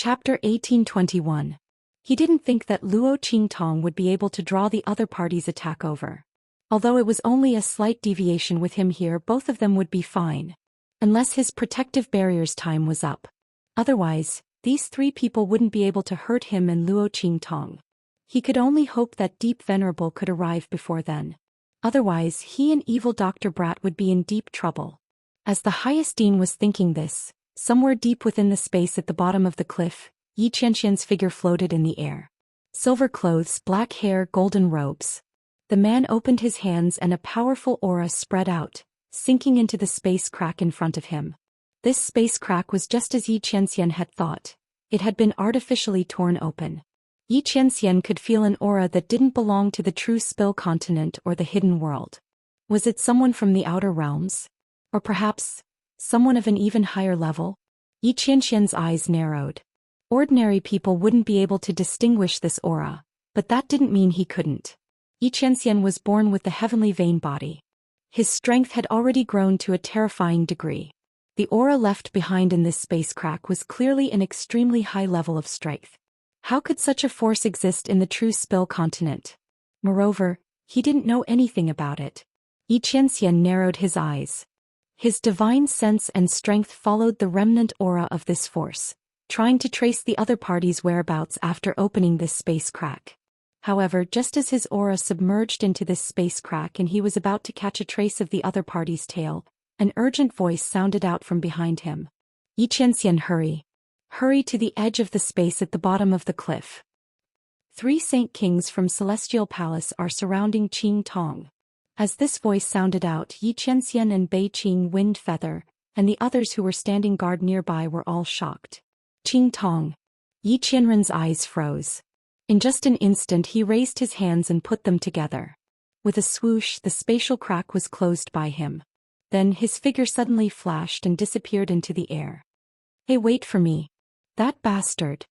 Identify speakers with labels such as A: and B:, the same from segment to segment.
A: Chapter 1821. He didn't think that Luo Qingtong would be able to draw the other party's attack over. Although it was only a slight deviation with him here, both of them would be fine. Unless his protective barrier's time was up. Otherwise, these three people wouldn't be able to hurt him and Luo Qingtong. He could only hope that Deep Venerable could arrive before then. Otherwise, he and evil Dr. Brat would be in deep trouble. As the highest dean was thinking this, somewhere deep within the space at the bottom of the cliff, Xianxia's figure floated in the air. Silver clothes, black hair, golden robes. The man opened his hands and a powerful aura spread out, sinking into the space crack in front of him. This space crack was just as Xianxia had thought. It had been artificially torn open. Xianxia could feel an aura that didn't belong to the true Spill continent or the hidden world. Was it someone from the outer realms? Or perhaps someone of an even higher level? Xianxia's eyes narrowed. Ordinary people wouldn't be able to distinguish this aura, but that didn't mean he couldn't. Xianxia was born with the heavenly vein body. His strength had already grown to a terrifying degree. The aura left behind in this space crack was clearly an extremely high level of strength. How could such a force exist in the true Spill continent? Moreover, he didn't know anything about it. Xianxia narrowed his eyes. His divine sense and strength followed the remnant aura of this force, trying to trace the other party's whereabouts after opening this space crack. However, just as his aura submerged into this space crack and he was about to catch a trace of the other party's tail, an urgent voice sounded out from behind him. Xianxia, hurry. Hurry to the edge of the space at the bottom of the cliff. 3 Saint Kings from Celestial Palace are surrounding Qingtong. As this voice sounded out, Xianxia and Bei Qing Wind Feather, and the others who were standing guard nearby were all shocked. Qingtong. Xianren's eyes froze. In just an instant he raised his hands and put them together. With a swoosh, the spatial crack was closed by him. Then his figure suddenly flashed and disappeared into the air. Hey, wait for me. That bastard.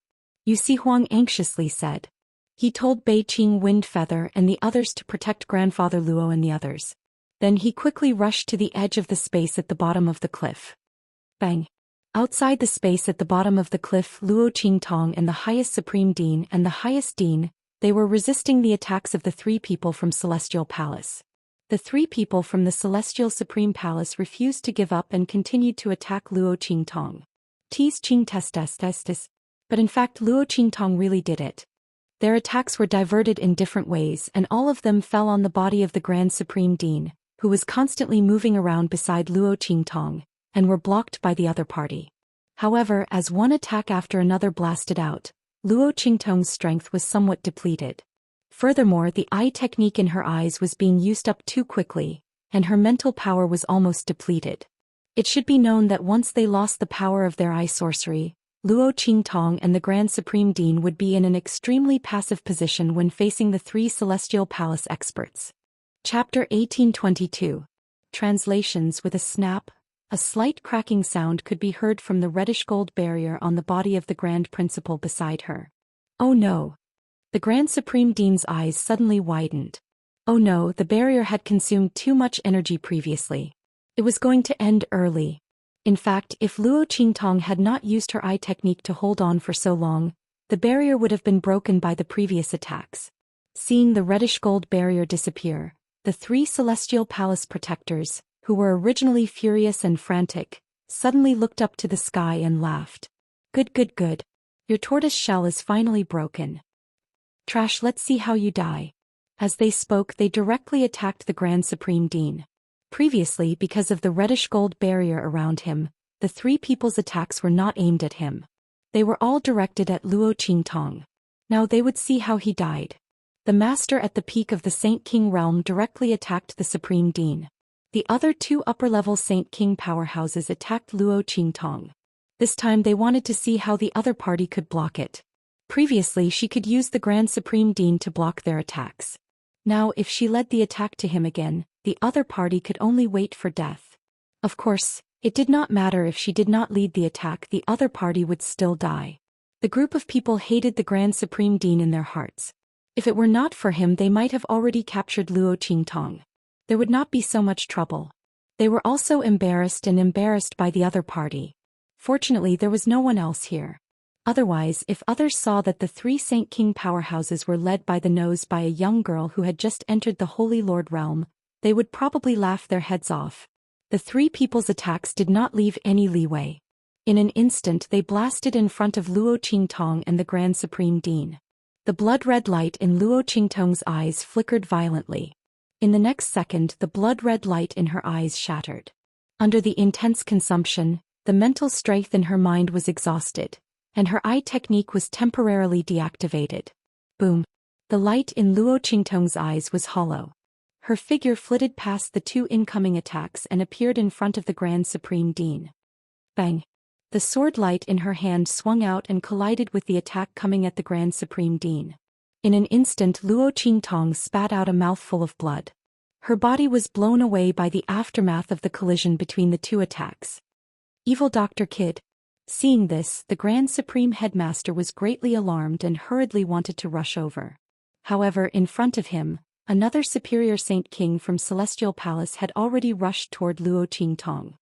A: Yu Si Huang anxiously said. He told Bei Qing Wind Feather and the others to protect Grandfather Luo and the others. Then he quickly rushed to the edge of the space at the bottom of the cliff. Bang! Outside the space at the bottom of the cliff, Luo Qingtong and the highest Supreme Dean and the highest Dean, they were resisting the attacks of the 3 people from Celestial Palace. The 3 people from the Celestial Supreme Palace refused to give up and continued to attack Luo Qingtong. Tis Qing testes. But in fact Luo Qingtong really did it. Their attacks were diverted in different ways and all of them fell on the body of the Grand Supreme Dean, who was constantly moving around beside Luo Qingtong, and were blocked by the other party. However, as one attack after another blasted out, Luo Qingtong's strength was somewhat depleted. Furthermore, the eye technique in her eyes was being used up too quickly, and her mental power was almost depleted. It should be known that once they lost the power of their eye sorcery, Luo Qingtong and the Grand Supreme Dean would be in an extremely passive position when facing the 3 Celestial Palace experts. Chapter 1822. Translations. With a snap, a slight cracking sound could be heard from the reddish-gold barrier on the body of the Grand Principal beside her. Oh no! The Grand Supreme Dean's eyes suddenly widened. Oh no, the barrier had consumed too much energy previously. It was going to end early. In fact, if Luo Qingtong had not used her eye technique to hold on for so long, the barrier would have been broken by the previous attacks. Seeing the reddish-gold barrier disappear, the 3 Celestial Palace protectors, who were originally furious and frantic, suddenly looked up to the sky and laughed. Good. Your tortoise shell is finally broken. Trash, let's see how you die. As they spoke, they directly attacked the Grand Supreme Dean. Previously, because of the reddish-gold barrier around him, the 3 people's attacks were not aimed at him. They were all directed at Luo Qingtong. Now they would see how he died. The master at the peak of the Saint King realm directly attacked the Supreme Dean. The other 2 upper-level Saint King powerhouses attacked Luo Qingtong. This time they wanted to see how the other party could block it. Previously she could use the Grand Supreme Dean to block their attacks. Now if she led the attack to him again, the other party could only wait for death. Of course, it did not matter if she did not lead the attack, the other party would still die. The group of people hated the Grand Supreme Dean in their hearts. If it were not for him they might have already captured Luo Qingtong. There would not be so much trouble. They were also embarrassed by the other party. Fortunately there was no one else here. Otherwise, if others saw that the three Saint King powerhouses were led by the nose by a young girl who had just entered the Holy Lord realm, they would probably laugh their heads off. The three people's attacks did not leave any leeway. In an instant they blasted in front of Luo Qingtong and the Grand Supreme Dean. The blood-red light in Luo Qingtong's eyes flickered violently. In the next second the blood-red light in her eyes shattered. Under the intense consumption, the mental strength in her mind was exhausted, and her eye technique was temporarily deactivated. Boom! The light in Luo Qingtong's eyes was hollow. Her figure flitted past the two incoming attacks and appeared in front of the Grand Supreme Dean. Bang! The sword light in her hand swung out and collided with the attack coming at the Grand Supreme Dean. In an instant Luo Qingtong spat out a mouthful of blood. Her body was blown away by the aftermath of the collision between the two attacks. Evil Dr. Kid. Seeing this, the Grand Supreme Headmaster was greatly alarmed and hurriedly wanted to rush over. However, in front of him, another superior Saint King from Celestial Palace had already rushed toward Luo Qingtong.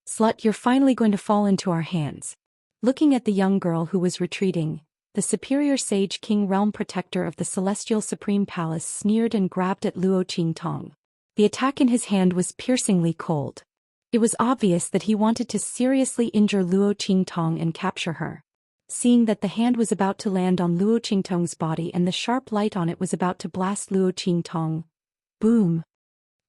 A: Slut, you're finally going to fall into our hands. Looking at the young girl who was retreating, the superior Sage King Realm Protector of the Celestial Supreme Palace sneered and grabbed at Luo Qingtong. The attack in his hand was piercingly cold. It was obvious that he wanted to seriously injure Luo Qingtong and capture her. Seeing that the hand was about to land on Luo Qingtong's body and the sharp light on it was about to blast Luo Qingtong. Boom!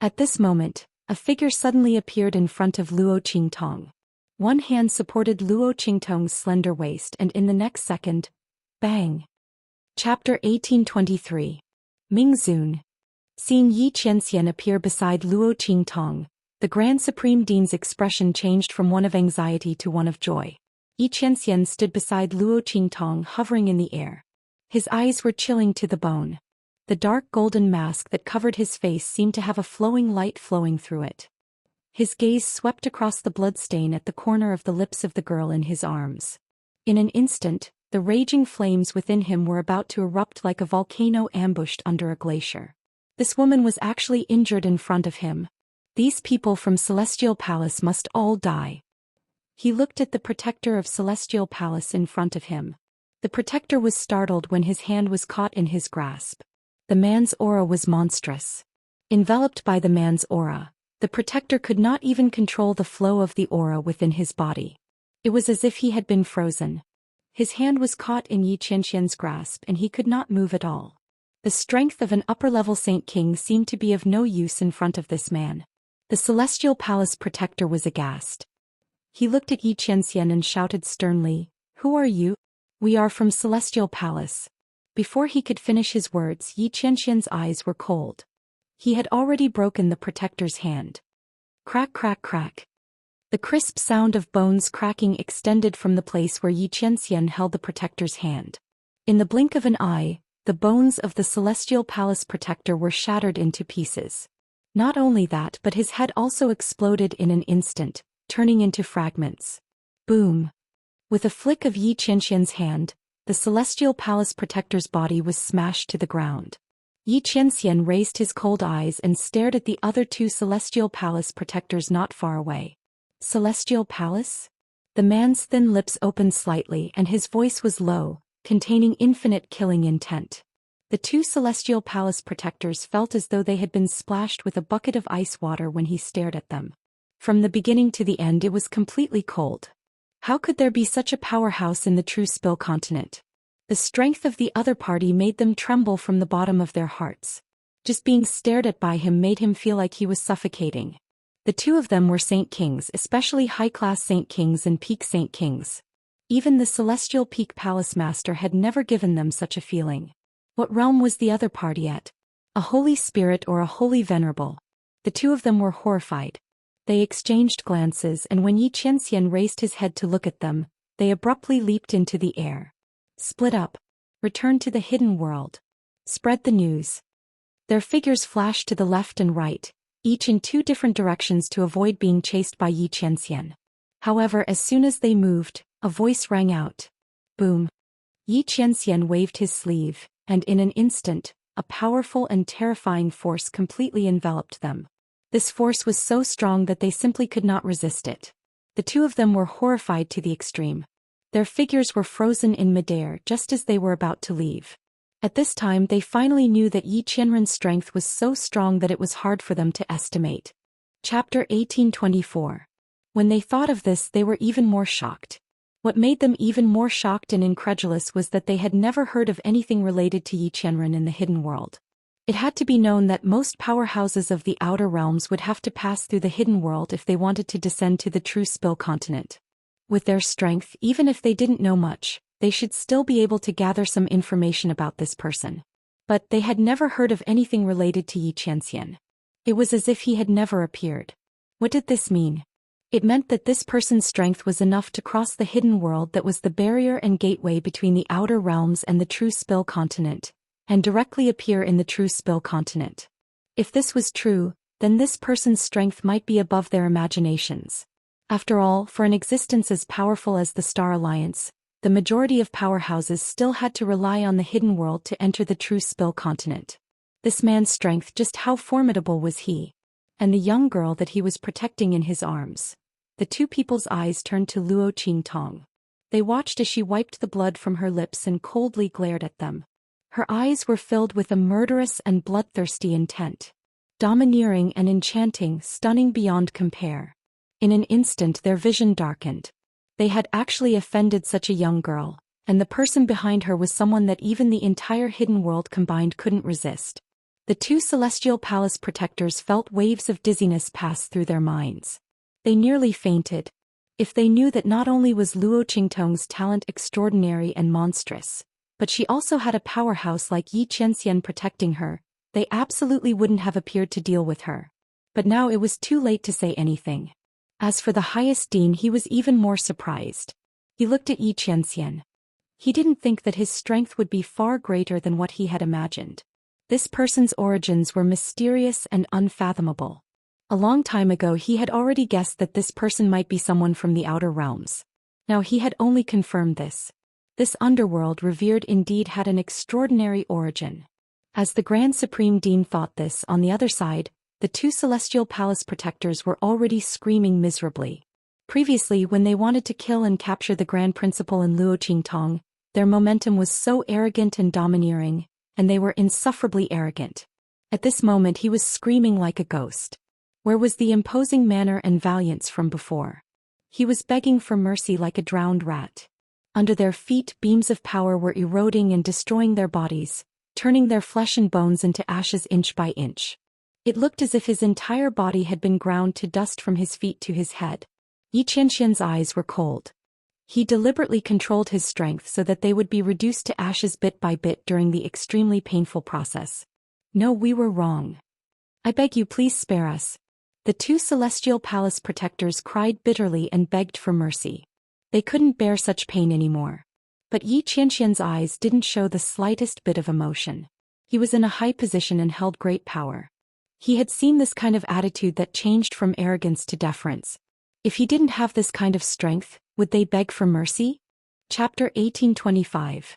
A: At this moment, a figure suddenly appeared in front of Luo Qingtong. One hand supported Luo Qingtong's slender waist and in the next second, bang! Chapter 1823. Mingzun. Seeing Yi Qianxian appear beside Luo Qingtong, the Grand Supreme Dean's expression changed from one of anxiety to one of joy. Yi Qianxian stood beside Luo Qingtong hovering in the air. His eyes were chilling to the bone. The dark golden mask that covered his face seemed to have a flowing light flowing through it. His gaze swept across the bloodstain at the corner of the lips of the girl in his arms. In an instant, the raging flames within him were about to erupt like a volcano ambushed under a glacier. This woman was actually injured in front of him. These people from Celestial Palace must all die. He looked at the protector of Celestial Palace in front of him. The protector was startled when his hand was caught in his grasp. The man's aura was monstrous. Enveloped by the man's aura, the protector could not even control the flow of the aura within his body. It was as if he had been frozen. His hand was caught in Yi Qianxian's grasp and he could not move at all. The strength of an upper-level Saint King seemed to be of no use in front of this man. The Celestial Palace protector was aghast. He looked at Yi Qianxian and shouted sternly, "Who are you?" "We are from Celestial Palace." Before he could finish his words, Yi Qianxian's eyes were cold. He had already broken the protector's hand. Crack, crack, crack. The crisp sound of bones cracking extended from the place where Yi Qianxian held the protector's hand. In the blink of an eye, the bones of the Celestial Palace protector were shattered into pieces. Not only that, but his head also exploded in an instant, turning into fragments. Boom! With a flick of Yi Qianxian's hand, the Celestial Palace protector's body was smashed to the ground. Yi Qianxian raised his cold eyes and stared at the other two Celestial Palace protectors not far away. Celestial Palace? The man's thin lips opened slightly and his voice was low, containing infinite killing intent. The two Celestial Palace protectors felt as though they had been splashed with a bucket of ice water when he stared at them. From the beginning to the end it was completely cold. How could there be such a powerhouse in the true Spill continent? The strength of the other party made them tremble from the bottom of their hearts. Just being stared at by him made him feel like he was suffocating. The two of them were Saint Kings, especially high-class Saint Kings and Peak Saint Kings. Even the Celestial Peak Palace Master had never given them such a feeling. What realm was the other party at? A holy spirit or a holy venerable? The two of them were horrified. They exchanged glances and when Yi Qianxian raised his head to look at them, they abruptly leaped into the air. Split up. Return to the hidden world. Spread the news. Their figures flashed to the left and right, each in two different directions to avoid being chased by Yi Qianxian. However, as soon as they moved, a voice rang out. Boom. Yi Qianxian waved his sleeve, and in an instant, a powerful and terrifying force completely enveloped them. This force was so strong that they simply could not resist it. The two of them were horrified to the extreme. Their figures were frozen in midair just as they were about to leave. At this time they finally knew that Yi Qianren's strength was so strong that it was hard for them to estimate. Chapter 1824. When they thought of this they were even more shocked. What made them even more shocked and incredulous was that they had never heard of anything related to Yi Qianren in the hidden world. It had to be known that most powerhouses of the outer realms would have to pass through the hidden world if they wanted to descend to the true Spill continent. With their strength, even if they didn't know much, they should still be able to gather some information about this person. But they had never heard of anything related to Yi Qianxian. It was as if he had never appeared. What did this mean? It meant that this person's strength was enough to cross the hidden world that was the barrier and gateway between the outer realms and the true Spill continent, and directly appear in the true Spill continent. If this was true, then this person's strength might be above their imaginations. After all, for an existence as powerful as the Star Alliance, the majority of powerhouses still had to rely on the hidden world to enter the true Spill continent. This man's strength, just how formidable was he? And the young girl that he was protecting in his arms. The two people's eyes turned to Luo Qingtong. They watched as she wiped the blood from her lips and coldly glared at them. Her eyes were filled with a murderous and bloodthirsty intent. Domineering and enchanting, stunning beyond compare. In an instant their vision darkened. They had actually offended such a young girl, and the person behind her was someone that even the entire hidden world combined couldn't resist. The two celestial palace protectors felt waves of dizziness pass through their minds. They nearly fainted. If they knew that not only was Luo Qingtong's talent extraordinary and monstrous, but she also had a powerhouse like Yi Qianxian protecting her, they absolutely wouldn't have appeared to deal with her. But now it was too late to say anything. As for the highest dean, he was even more surprised. He looked at Yi Qianxian. He didn't think that his strength would be far greater than what he had imagined. This person's origins were mysterious and unfathomable. A long time ago he had already guessed that this person might be someone from the outer realms. Now he had only confirmed this. This underworld revered indeed had an extraordinary origin. As the Grand Supreme Dean thought this, on the other side, the two celestial palace protectors were already screaming miserably. Previously, when they wanted to kill and capture the Grand Principal and Luo Qingtong, their momentum was so arrogant and domineering, and they were insufferably arrogant. At this moment he was screaming like a ghost. Where was the imposing manner and valiance from before? He was begging for mercy like a drowned rat. Under their feet beams of power were eroding and destroying their bodies, turning their flesh and bones into ashes inch by inch. It looked as if his entire body had been ground to dust from his feet to his head. Yi Qianxian's eyes were cold. He deliberately controlled his strength so that they would be reduced to ashes bit by bit during the extremely painful process. No, we were wrong. I beg you, please spare us. The two celestial palace protectors cried bitterly and begged for mercy. They couldn't bear such pain anymore. But Yi Qianxian's eyes didn't show the slightest bit of emotion. He was in a high position and held great power. He had seen this kind of attitude that changed from arrogance to deference. If he didn't have this kind of strength, would they beg for mercy? Chapter 1825.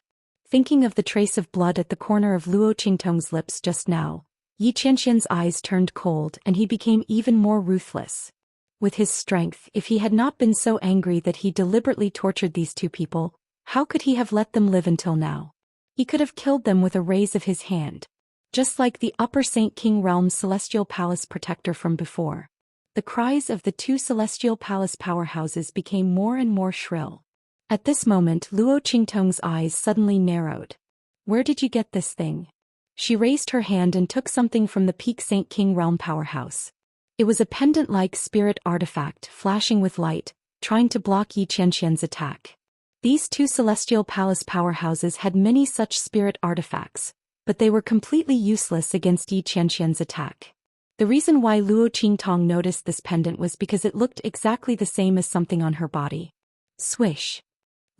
A: Thinking of the trace of blood at the corner of Luo Qingtong's lips just now, Yi Qianxian's eyes turned cold and he became even more ruthless. With his strength, if he had not been so angry that he deliberately tortured these two people, how could he have let them live until now? He could have killed them with a raise of his hand. Just like the Upper Saint King Realm's Celestial Palace protector from before. The cries of the two Celestial Palace powerhouses became more and more shrill. At this moment Luo Qingtong's eyes suddenly narrowed. Where did you get this thing? She raised her hand and took something from the Peak Saint King Realm powerhouse. It was a pendant-like spirit artifact flashing with light, trying to block Yi Qianxian's attack. These two Celestial Palace powerhouses had many such spirit artifacts, but they were completely useless against Yi Qianxian's attack. The reason why Luo Qingtong noticed this pendant was because it looked exactly the same as something on her body. Swish.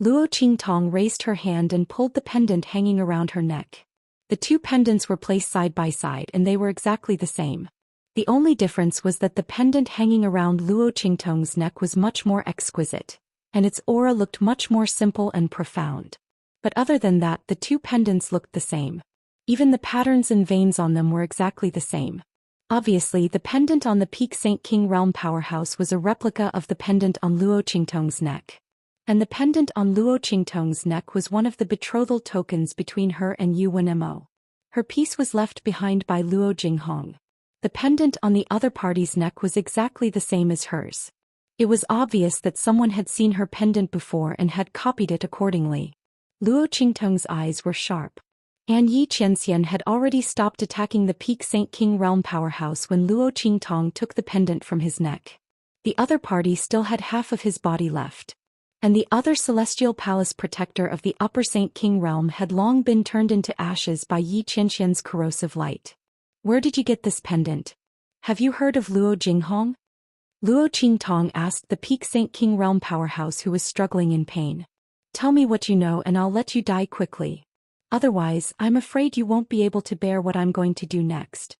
A: Luo Qingtong raised her hand and pulled the pendant hanging around her neck. The two pendants were placed side by side and they were exactly the same. The only difference was that the pendant hanging around Luo Qingtong's neck was much more exquisite, and its aura looked much more simple and profound. But other than that, the two pendants looked the same. Even the patterns and veins on them were exactly the same. Obviously, the pendant on the Peak Saint King Realm powerhouse was a replica of the pendant on Luo Qingtong's neck. And the pendant on Luo Qingtong's neck was one of the betrothal tokens between her and Yu Wenmo. Her piece was left behind by Luo Jinghong. The pendant on the other party's neck was exactly the same as hers. It was obvious that someone had seen her pendant before and had copied it accordingly. Luo Qingtong's eyes were sharp. And Yi Qianxian had already stopped attacking the Peak Saint King Realm powerhouse when Luo Qingtong took the pendant from his neck. The other party still had half of his body left. And the other celestial palace protector of the Upper Saint King Realm had long been turned into ashes by Yi Qianxian's corrosive light. Where did you get this pendant? Have you heard of Luo Jinghong? Luo Qingtong asked the Peak Saint King Realm powerhouse who was struggling in pain. Tell me what you know and I'll let you die quickly. Otherwise, I'm afraid you won't be able to bear what I'm going to do next.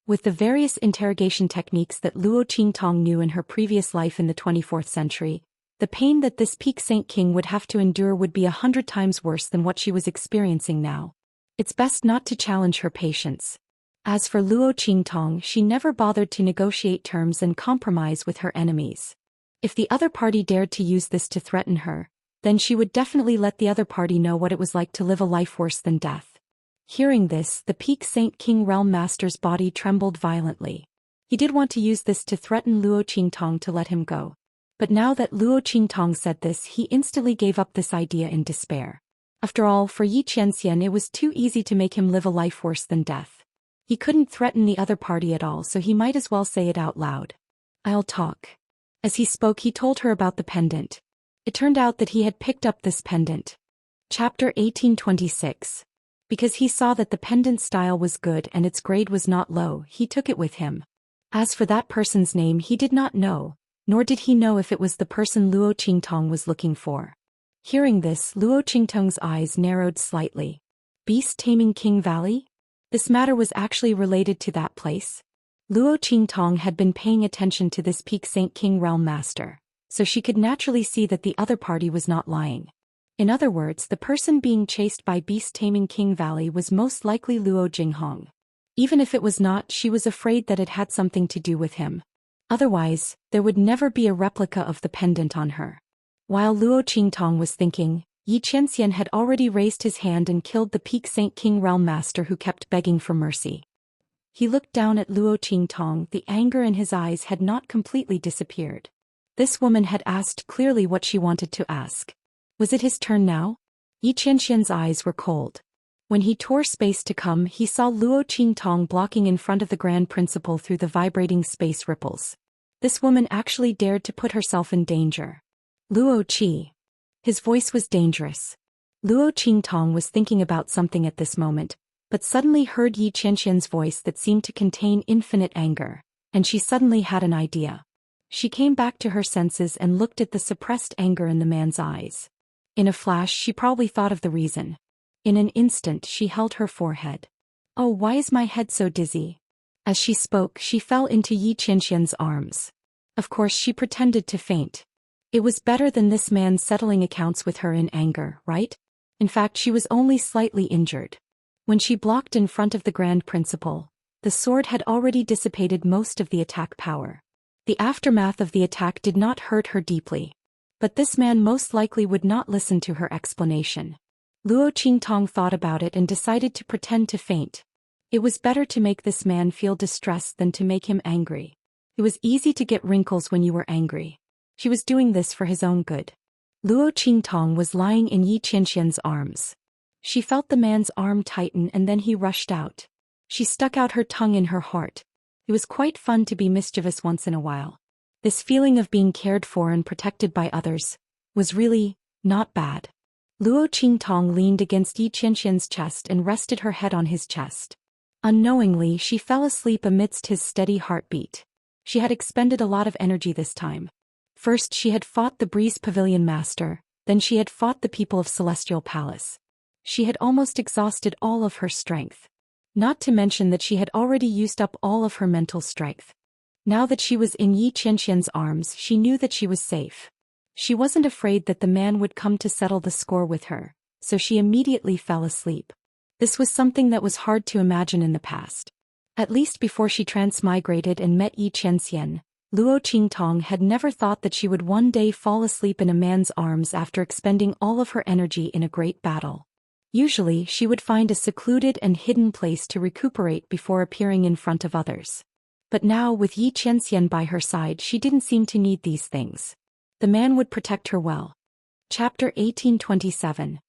A: With the various interrogation techniques that Luo Qingtong knew in her previous life in the 24th century, the pain that this Peak Saint King would have to endure would be 100 times worse than what she was experiencing now. It's best not to challenge her patience. As for Luo Qingtong, she never bothered to negotiate terms and compromise with her enemies. If the other party dared to use this to threaten her, then she would definitely let the other party know what it was like to live a life worse than death. Hearing this, the Peak Saint King Realm Master's body trembled violently. He did want to use this to threaten Luo Qingtong to let him go. But now that Luo Qingtong said this, he instantly gave up this idea in despair. After all, for Yi Qianxian it was too easy to make him live a life worse than death. He couldn't threaten the other party at all, so he might as well say it out loud. I'll talk. As he spoke, he told her about the pendant. It turned out that he had picked up this pendant. Chapter 1826. Because he saw that the pendant style was good and its grade was not low, he took it with him. As for that person's name, he did not know, nor did he know if it was the person Luo Qingtong was looking for. Hearing this, Luo Qingtong's eyes narrowed slightly. Beast Taming King Valley? This matter was actually related to that place. Luo Qingtong had been paying attention to this Peak Saint King Realm Master, so she could naturally see that the other party was not lying. In other words, the person being chased by Beast Taming King Valley was most likely Luo Jinghong. Even if it was not, she was afraid that it had something to do with him. Otherwise, there would never be a replica of the pendant on her. While Luo Qingtong was thinking, Yi Qianxian had already raised his hand and killed the Peak Saint King Realm Master who kept begging for mercy. He looked down at Luo Qingtong. The anger in his eyes had not completely disappeared. This woman had asked clearly what she wanted to ask. Was it his turn now? Yi Qianxian's eyes were cold. When he tore space to come, he saw Luo Qingtong blocking in front of the Grand Principal through the vibrating space ripples. This woman actually dared to put herself in danger. Luo Qi. His voice was dangerous. Luo Qingtong was thinking about something at this moment, but suddenly heard Yi Qianxian's voice that seemed to contain infinite anger, and she suddenly had an idea. She came back to her senses and looked at the suppressed anger in the man's eyes. In a flash, she probably thought of the reason. In an instant, she held her forehead. Oh, why is my head so dizzy? As she spoke, she fell into Yi Qianxian's arms. Of course, she pretended to faint. It was better than this man settling accounts with her in anger, right? In fact, she was only slightly injured. When she blocked in front of the Grand Principal, the sword had already dissipated most of the attack power. The aftermath of the attack did not hurt her deeply. But this man most likely would not listen to her explanation. Luo Qingtong thought about it and decided to pretend to faint. It was better to make this man feel distressed than to make him angry. It was easy to get wrinkles when you were angry. She was doing this for his own good. Luo Qingtong was lying in Yi Qianxian's arms. She felt the man's arm tighten and then he rushed out. She stuck out her tongue in her heart. It was quite fun to be mischievous once in a while. This feeling of being cared for and protected by others was really not bad. Luo Qingtong leaned against Yi Qianxian's chest and rested her head on his chest. Unknowingly, she fell asleep amidst his steady heartbeat. She had expended a lot of energy this time. First she had fought the Breeze Pavilion Master, then she had fought the people of Celestial Palace. She had almost exhausted all of her strength. Not to mention that she had already used up all of her mental strength. Now that she was in Yi Qianxian's arms, she knew that she was safe. She wasn't afraid that the man would come to settle the score with her, so she immediately fell asleep. This was something that was hard to imagine in the past. At least before she transmigrated and met Yi Qianxian, Luo Qingtong had never thought that she would one day fall asleep in a man's arms after expending all of her energy in a great battle. Usually, she would find a secluded and hidden place to recuperate before appearing in front of others. But now, with Yi Qianxian by her side, she didn't seem to need these things. The man would protect her well. Chapter 1827.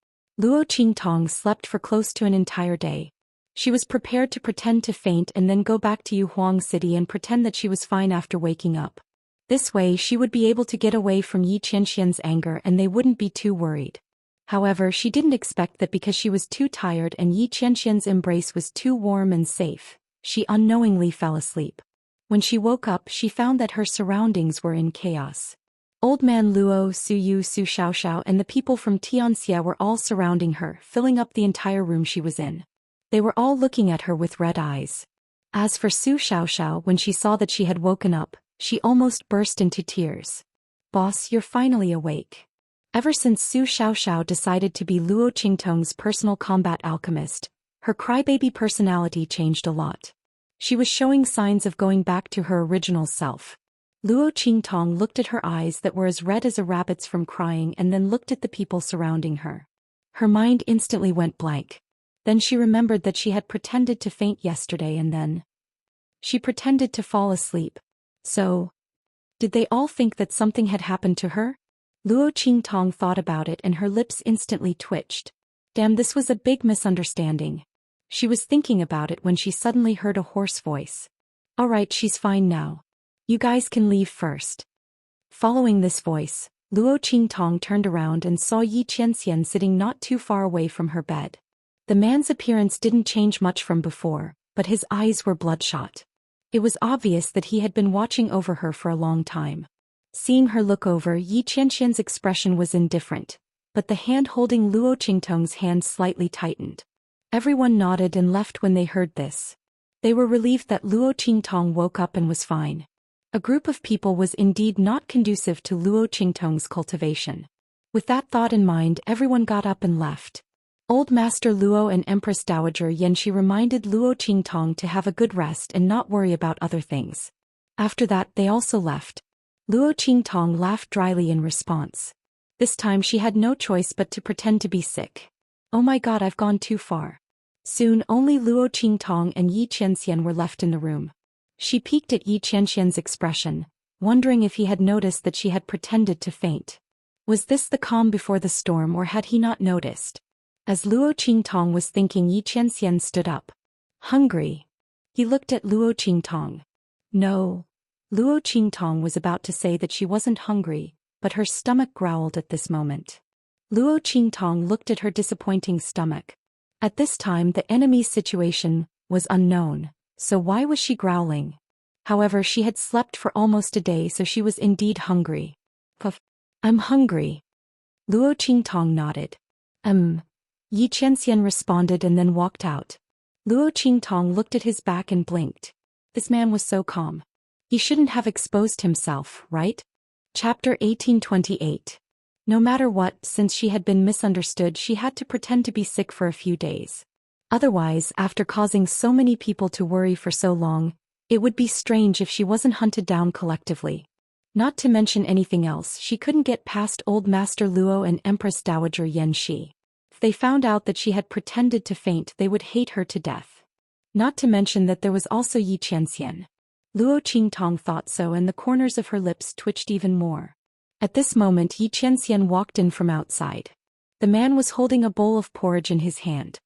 A: Luo Qingtong slept for close to an entire day. She was prepared to pretend to faint and then go back to Yuhuang City and pretend that she was fine after waking up. This way she would be able to get away from Yi Qianxian's anger and they wouldn't be too worried. However, she didn't expect that because she was too tired and Yi Qianxian's embrace was too warm and safe, she unknowingly fell asleep. When she woke up, she found that her surroundings were in chaos. Old man Luo, Su Yu, Su Xiaoxiao and the people from Xianxia were all surrounding her, filling up the entire room she was in. They were all looking at her with red eyes. As for Su Xiaoxiao, when she saw that she had woken up, she almost burst into tears. "Boss, you're finally awake." Ever since Su Xiaoxiao decided to be Luo Qingtong's personal combat alchemist, her crybaby personality changed a lot. She was showing signs of going back to her original self. Luo Qingtong looked at her eyes that were as red as a rabbit's from crying and then looked at the people surrounding her. Her mind instantly went blank. Then she remembered that she had pretended to faint yesterday and then she pretended to fall asleep. So, did they all think that something had happened to her? Luo Qingtong thought about it and her lips instantly twitched. Damn, this was a big misunderstanding. She was thinking about it when she suddenly heard a hoarse voice. "Alright, she's fine now. You guys can leave first." Following this voice, Luo Qingtong turned around and saw Yi Qianxian sitting not too far away from her bed. The man's appearance didn't change much from before, but his eyes were bloodshot. It was obvious that he had been watching over her for a long time. Seeing her look over, Yi Qianxian's expression was indifferent, but the hand holding Luo Qingtong's hand slightly tightened. Everyone nodded and left when they heard this. They were relieved that Luo Qingtong woke up and was fine. A group of people was indeed not conducive to Luo Qingtong's cultivation. With that thought in mind, everyone got up and left. Old Master Luo and Empress Dowager Yanxi reminded Luo Qingtong to have a good rest and not worry about other things. After that, they also left. Luo Qingtong laughed dryly in response. This time she had no choice but to pretend to be sick. "Oh my god, I've gone too far." Soon only Luo Qingtong and Yi Qianxian were left in the room. She peeked at Yi Qianxian's expression, wondering if he had noticed that she had pretended to faint. Was this the calm before the storm or had he not noticed? As Luo Qingtong was thinking, Yi Qianxian stood up. "Hungry?" He looked at Luo Qingtong. "No." Luo Qingtong was about to say that she wasn't hungry, but her stomach growled at this moment. Luo Qingtong looked at her disappointing stomach. At this time the enemy's situation was unknown, so why was she growling? However, she had slept for almost a day, so she was indeed hungry. "Puff. I'm hungry." Luo Qingtong nodded. Yi Qianxian responded and then walked out. Luo Qingtong looked at his back and blinked. This man was so calm. He shouldn't have exposed himself, right? Chapter 1828. No matter what, since she had been misunderstood, she had to pretend to be sick for a few days. Otherwise, after causing so many people to worry for so long, it would be strange if she wasn't hunted down collectively. Not to mention anything else, she couldn't get past Old Master Luo and Empress Dowager Yanxi. If they found out that she had pretended to faint, they would hate her to death. Not to mention that there was also Yi Qianxian. Luo Qingtong thought so, and the corners of her lips twitched even more. At this moment, Yi Qianxian walked in from outside. The man was holding a bowl of porridge in his hand.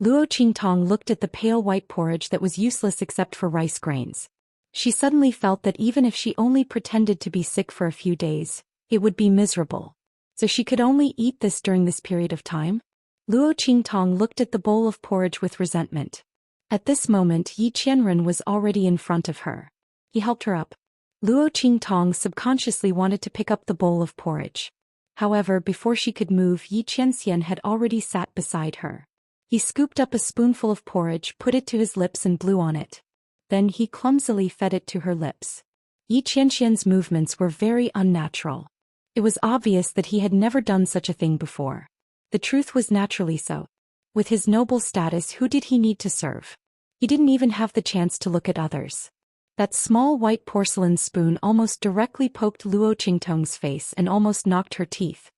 A: Luo Qingtong looked at the pale white porridge that was useless except for rice grains. She suddenly felt that even if she only pretended to be sick for a few days, it would be miserable. So she could only eat this during this period of time? Luo Qingtong looked at the bowl of porridge with resentment. At this moment, Yi Qianren was already in front of her. He helped her up. Luo Qingtong subconsciously wanted to pick up the bowl of porridge. However, before she could move, Yi Qianxian had already sat beside her. He scooped up a spoonful of porridge, put it to his lips and blew on it. Then he clumsily fed it to her lips. Yi Qianxian's movements were very unnatural. It was obvious that he had never done such a thing before. The truth was naturally so. With his noble status, who did he need to serve? He didn't even have the chance to look at others. That small white porcelain spoon almost directly poked Luo Qingtong's face and almost knocked her teeth.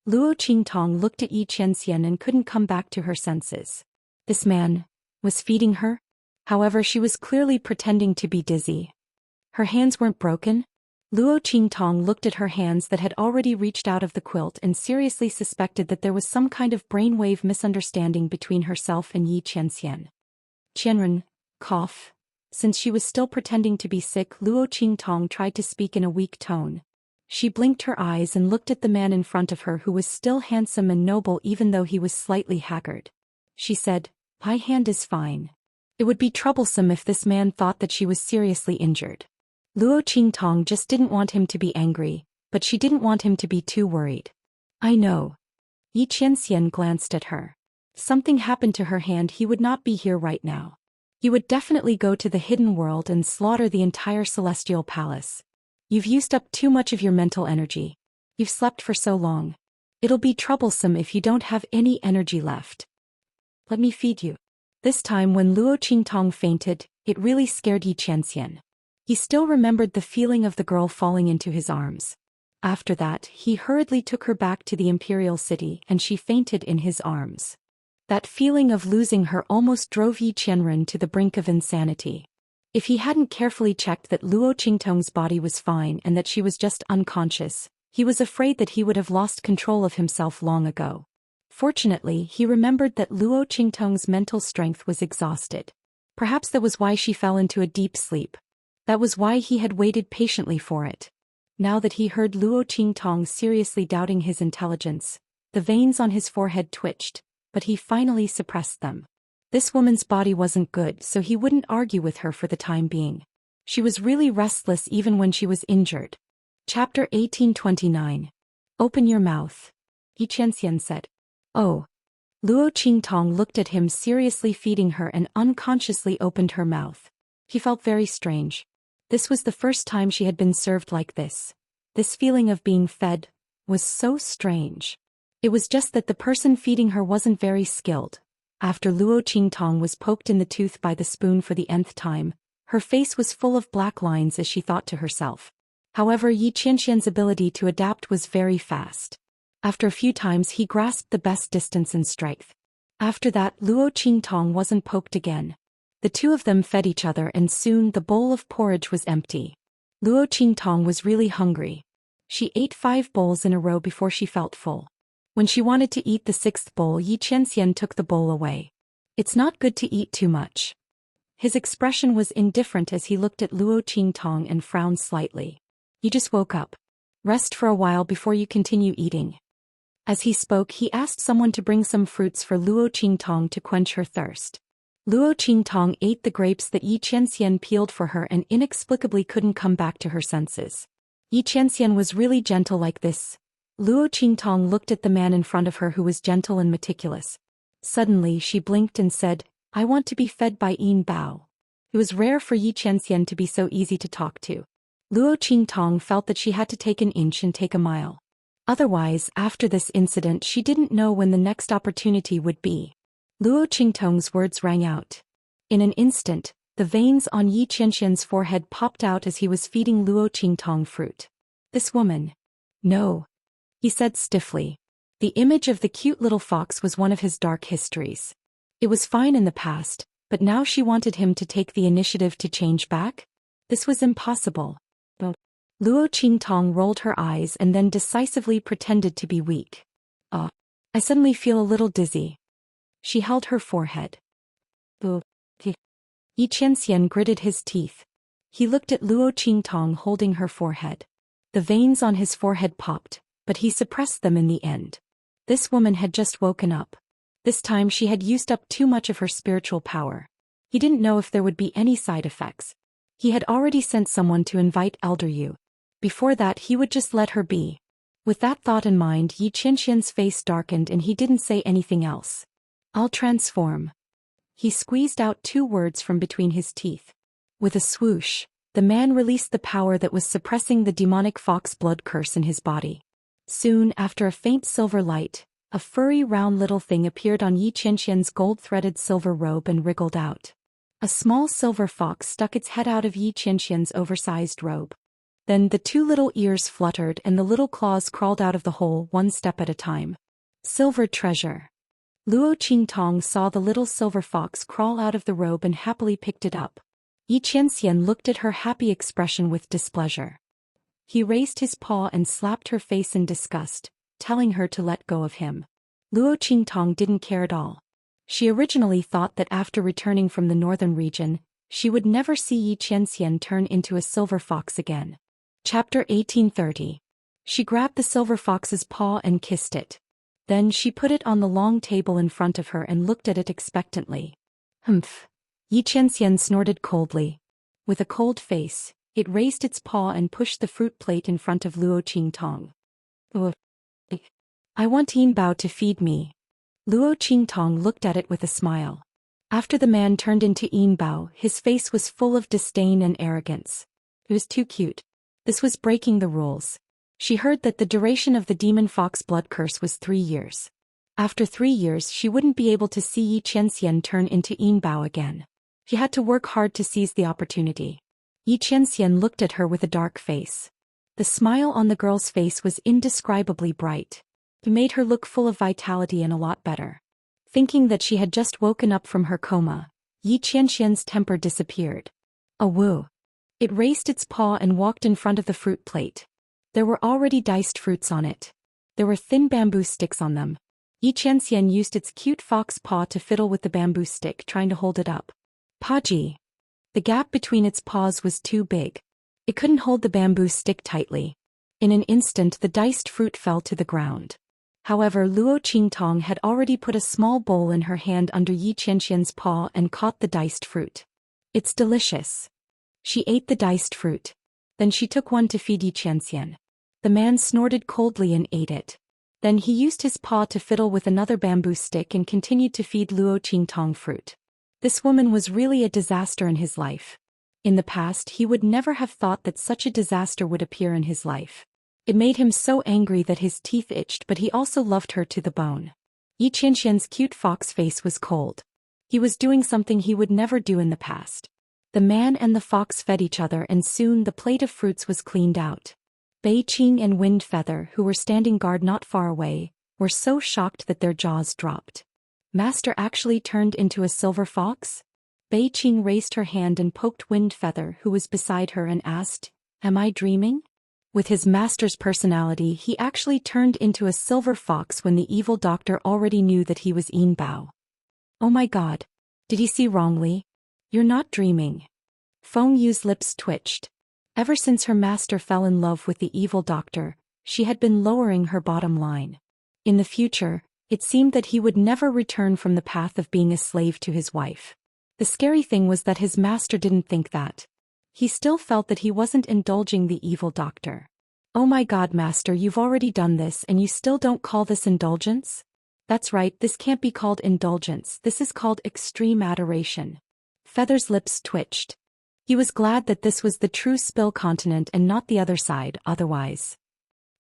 A: Luo Qingtong looked at Yi Qianxian and couldn't come back to her senses. This man was feeding her? However, she was clearly pretending to be dizzy. Her hands weren't broken? Luo Qingtong looked at her hands that had already reached out of the quilt and seriously suspected that there was some kind of brainwave misunderstanding between herself and Yi Qianxian. Qianren, cough. Since she was still pretending to be sick, Luo Qingtong tried to speak in a weak tone. She blinked her eyes and looked at the man in front of her who was still handsome and noble even though he was slightly haggard. She said, "My hand is fine." It would be troublesome if this man thought that she was seriously injured. Luo Qingtong just didn't want him to be angry, but she didn't want him to be too worried. "I know." Yi Qianxian glanced at her. Something happened to her hand. He would not be here right now. He would definitely go to the hidden world and slaughter the entire celestial palace. You've used up too much of your mental energy. You've slept for so long. It'll be troublesome if you don't have any energy left. Let me feed you. This time when Luo Qingtong fainted, it really scared Yi Qianxian. He still remembered the feeling of the girl falling into his arms. After that, he hurriedly took her back to the imperial city and she fainted in his arms. That feeling of losing her almost drove Yi Qianren to the brink of insanity. If he hadn't carefully checked that Luo Qingtong's body was fine and that she was just unconscious, he was afraid that he would have lost control of himself long ago. Fortunately, he remembered that Luo Qingtong's mental strength was exhausted. Perhaps that was why she fell into a deep sleep. That was why he had waited patiently for it. Now that he heard Luo Qingtong seriously doubting his intelligence, the veins on his forehead twitched, but he finally suppressed them. This woman's body wasn't good, so he wouldn't argue with her for the time being. She was really restless even when she was injured. Chapter 1829. Open your mouth. Yi Qianxian said. Oh. Luo Qingtong looked at him seriously feeding her and unconsciously opened her mouth. He felt very strange. This was the first time she had been served like this. This feeling of being fed was so strange. It was just that the person feeding her wasn't very skilled. After Luo Qingtong was poked in the tooth by the spoon for the nth time, her face was full of black lines as she thought to herself. However, Yi Qianxian's ability to adapt was very fast. After a few times he grasped the best distance and strength. After that, Luo Qingtong wasn't poked again. The two of them fed each other and soon the bowl of porridge was empty. Luo Qingtong was really hungry. She ate 5 bowls in a row before she felt full. When she wanted to eat the 6th bowl, Yi Qianxian took the bowl away. It's not good to eat too much. His expression was indifferent as he looked at Luo Qingtong and frowned slightly. You just woke up. Rest for a while before you continue eating. As he spoke, he asked someone to bring some fruits for Luo Qingtong to quench her thirst. Luo Qingtong ate the grapes that Yi Qianxian peeled for her and inexplicably couldn't come back to her senses. Yi Qianxian was really gentle like this. Luo Qingtong looked at the man in front of her who was gentle and meticulous. Suddenly she blinked and said, I want to be fed by Yin Bao. It was rare for Yi Qianxian to be so easy to talk to. Luo Qingtong felt that she had to take an inch and take a mile. Otherwise, after this incident she didn't know when the next opportunity would be. Luo Qingtong's words rang out. In an instant, the veins on Yi Qianxian's forehead popped out as he was feeding Luo Qingtong fruit. This woman. No. He said stiffly. The image of the cute little fox was one of his dark histories. It was fine in the past, but now she wanted him to take the initiative to change back? This was impossible. Luo Qingtong rolled her eyes and then decisively pretended to be weak. I suddenly feel a little dizzy. She held her forehead. Yi Qianxian gritted his teeth. He looked at Luo Qingtong holding her forehead. The veins on his forehead popped, but he suppressed them in the end. This woman had just woken up. This time she had used up too much of her spiritual power. He didn't know if there would be any side effects. He had already sent someone to invite Elder Yu. Before that he would just let her be. With that thought in mind, Yi Qianxian's face darkened and he didn't say anything else. I'll transform. He squeezed out 2 words from between his teeth. With a swoosh, the man released the power that was suppressing the demonic fox blood curse in his body. Soon after, a faint silver light, a furry round little thing appeared on Yi Qianxian's gold-threaded silver robe and wriggled out. A small silver fox stuck its head out of Xianxian's oversized robe. Then the two little ears fluttered and the little claws crawled out of the hole one step at a time. Silver treasure. Luo Qingtong saw the little silver fox crawl out of the robe and happily picked it up. Xianxian looked at her happy expression with displeasure. He raised his paw and slapped her face in disgust, telling her to let go of him. Luo Qingtong didn't care at all. She originally thought that after returning from the northern region, she would never see Xianxian turn into a silver fox again. Chapter 1830. She grabbed the silver fox's paw and kissed it. Then she put it on the long table in front of her and looked at it expectantly. Humph. Xianxian snorted coldly. With a cold face, it raised its paw and pushed the fruit plate in front of Luo Qingtong. Ugh. I want Yinbao to feed me. Luo Qingtong looked at it with a smile. After the man turned into Yinbao, his face was full of disdain and arrogance. It was too cute. This was breaking the rules. She heard that the duration of the demon fox blood curse was 3 years. After 3 years she wouldn't be able to see Xianxian turn into Yinbao again. She had to work hard to seize the opportunity. Xianxian looked at her with a dark face. The smile on the girl's face was indescribably bright. It made her look full of vitality and a lot better. Thinking that she had just woken up from her coma, Xianxian's temper disappeared. A woo. It raised its paw and walked in front of the fruit plate. There were already diced fruits on it. There were thin bamboo sticks on them. Xianxian used its cute fox paw to fiddle with the bamboo stick, trying to hold it up. Paji. The gap between its paws was too big. It couldn't hold the bamboo stick tightly. In an instant the diced fruit fell to the ground. However, Luo Qingtong had already put a small bowl in her hand under Xianxian's paw and caught the diced fruit. It's delicious. She ate the diced fruit. Then she took one to feed Xianxian. The man snorted coldly and ate it. Then he used his paw to fiddle with another bamboo stick and continued to feed Luo Qingtong fruit. This woman was really a disaster in his life. In the past he would never have thought that such a disaster would appear in his life. It made him so angry that his teeth itched, but he also loved her to the bone. Xianxian's cute fox face was cold. He was doing something he would never do in the past. The man and the fox fed each other and soon the plate of fruits was cleaned out. Bei Qing and Wind Feather, who were standing guard not far away, were so shocked that their jaws dropped. Master actually turned into a silver fox? Bei Qing raised her hand and poked Wind Feather, who was beside her, and asked, "Am I dreaming?" With his master's personality, he actually turned into a silver fox when the evil doctor already knew that he was Yinbao. Oh my god. Did he see wrongly? You're not dreaming. Feng Yu's lips twitched. Ever since her master fell in love with the evil doctor, she had been lowering her bottom line. In the future, it seemed that he would never return from the path of being a slave to his wife. The scary thing was that his master didn't think that. He still felt that he wasn't indulging the evil doctor. Oh my god, master, you've already done this and you still don't call this indulgence? That's right, this can't be called indulgence, this is called extreme adoration. Feather's lips twitched. He was glad that this was the true Spill continent and not the other side, otherwise.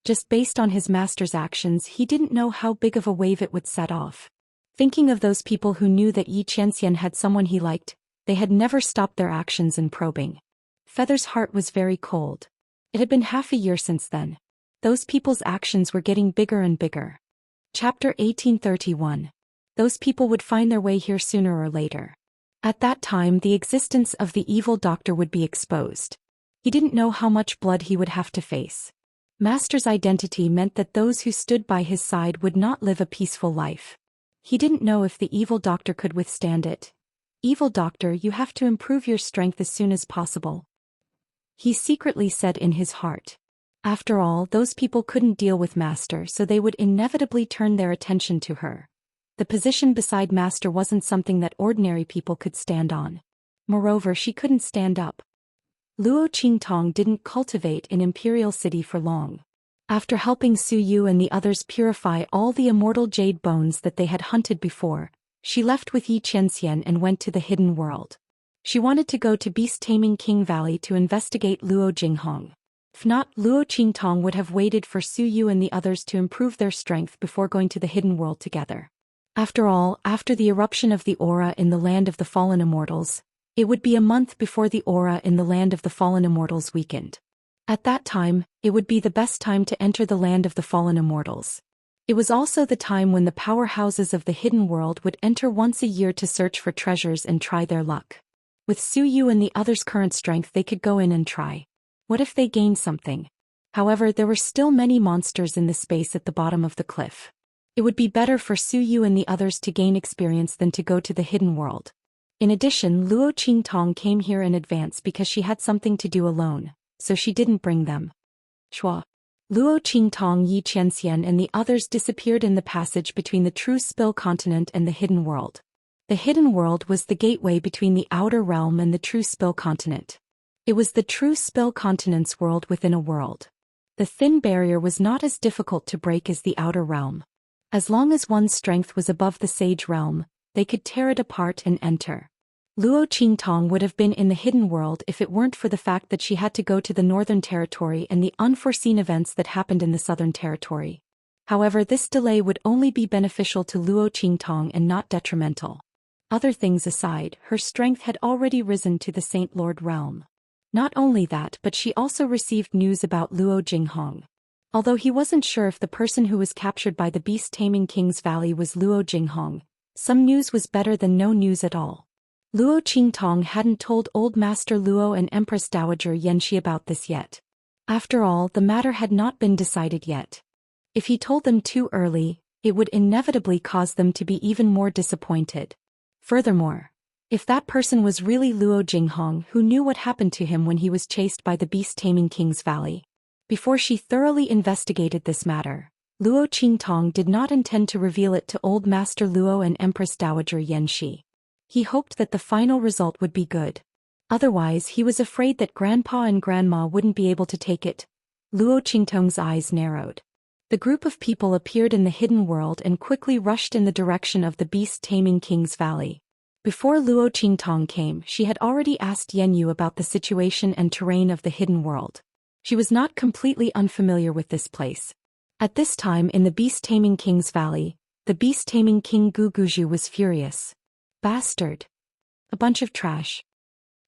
A: Just based on his master's actions, he didn't know how big of a wave it would set off. Thinking of those people who knew that Xianxian had someone he liked, they had never stopped their actions in probing. Feather's heart was very cold. It had been half a year since then. Those people's actions were getting bigger and bigger. Chapter 1831. Those people would find their way here sooner or later. At that time the existence of the evil doctor would be exposed. He didn't know how much blood he would have to face. Master's identity meant that those who stood by his side would not live a peaceful life. He didn't know if the evil doctor could withstand it. Evil doctor, you have to improve your strength as soon as possible. He secretly said in his heart. After all, those people couldn't deal with Master, so they would inevitably turn their attention to her. The position beside Master wasn't something that ordinary people could stand on. Moreover, she couldn't stand up. Luo Qingtong didn't cultivate in Imperial City for long. After helping Su Yu and the others purify all the immortal jade bones that they had hunted before, she left with Xianxian and went to the hidden world. She wanted to go to beast-taming King Valley to investigate Luo Jinghong. If not, Luo Qingtong would have waited for Su Yu and the others to improve their strength before going to the hidden world together. After all, after the eruption of the aura in the land of the fallen immortals, It would be a month before the aura in the Land of the Fallen Immortals weakened. At that time, it would be the best time to enter the Land of the Fallen Immortals. It was also the time when the powerhouses of the hidden world would enter once a year to search for treasures and try their luck. With Su Yu and the others' current strength, they could go in and try. What if they gained something? However, there were still many monsters in the space at the bottom of the cliff. It would be better for Su Yu and the others to gain experience than to go to the hidden world. In addition, Luo Qingtong came here in advance because she had something to do alone, so she didn't bring them. Chua. Luo Qingtong, Yi Qianxian and the others disappeared in the passage between the True Spill Continent and the hidden world. The hidden world was the gateway between the outer realm and the True Spill Continent. It was the True Spill Continent's world within a world. The thin barrier was not as difficult to break as the outer realm. As long as one's strength was above the Sage realm, they could tear it apart and enter. Luo Qingtong would have been in the hidden world if it weren't for the fact that she had to go to the Northern Territory and the unforeseen events that happened in the Southern Territory. However, this delay would only be beneficial to Luo Qingtong and not detrimental. Other things aside, her strength had already risen to the Saint Lord realm. Not only that, but she also received news about Luo Jinghong. Although he wasn't sure if the person who was captured by the beast-taming King's Valley was Luo Jinghong, some news was better than no news at all. Luo Qingtong hadn't told Old Master Luo and Empress Dowager Xianxia about this yet. After all, the matter had not been decided yet. If he told them too early, it would inevitably cause them to be even more disappointed. Furthermore, if that person was really Luo Jinghong, who knew what happened to him when he was chased by the beast-taming King's Valley. Before she thoroughly investigated this matter, Luo Qingtong did not intend to reveal it to Old Master Luo and Empress Dowager Xianxia. He hoped that the final result would be good. Otherwise, he was afraid that Grandpa and Grandma wouldn't be able to take it. Luo Qingtong's eyes narrowed. The group of people appeared in the hidden world and quickly rushed in the direction of the beast-taming King's Valley. Before Luo Qingtong came, she had already asked Yenyu about the situation and terrain of the hidden world. She was not completely unfamiliar with this place. At this time in the beast-taming King's Valley, the beast-taming King Guguju was furious. Bastard. A bunch of trash.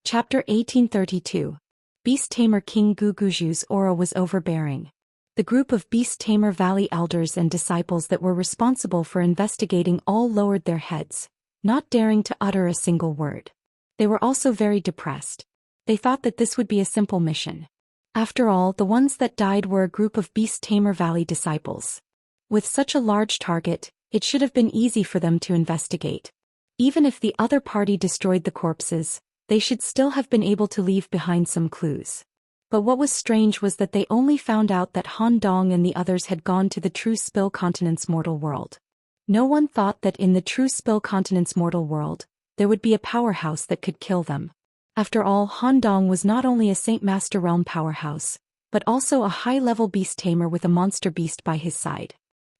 A: Chapter 1832. Beast Tamer King Guguju's aura was overbearing. The group of Beast Tamer Valley elders and disciples that were responsible for investigating all lowered their heads, not daring to utter a single word. They were also very depressed. They thought that this would be a simple mission. After all, the ones that died were a group of Beast Tamer Valley disciples. With such a large target, it should have been easy for them to investigate. Even if the other party destroyed the corpses, they should still have been able to leave behind some clues. But what was strange was that they only found out that Han Dong and the others had gone to the True Spill Continent's mortal world. No one thought that in the True Spill Continent's mortal world, there would be a powerhouse that could kill them. After all, Han Dong was not only a Saint Master Realm powerhouse, but also a high-level beast tamer with a monster beast by his side.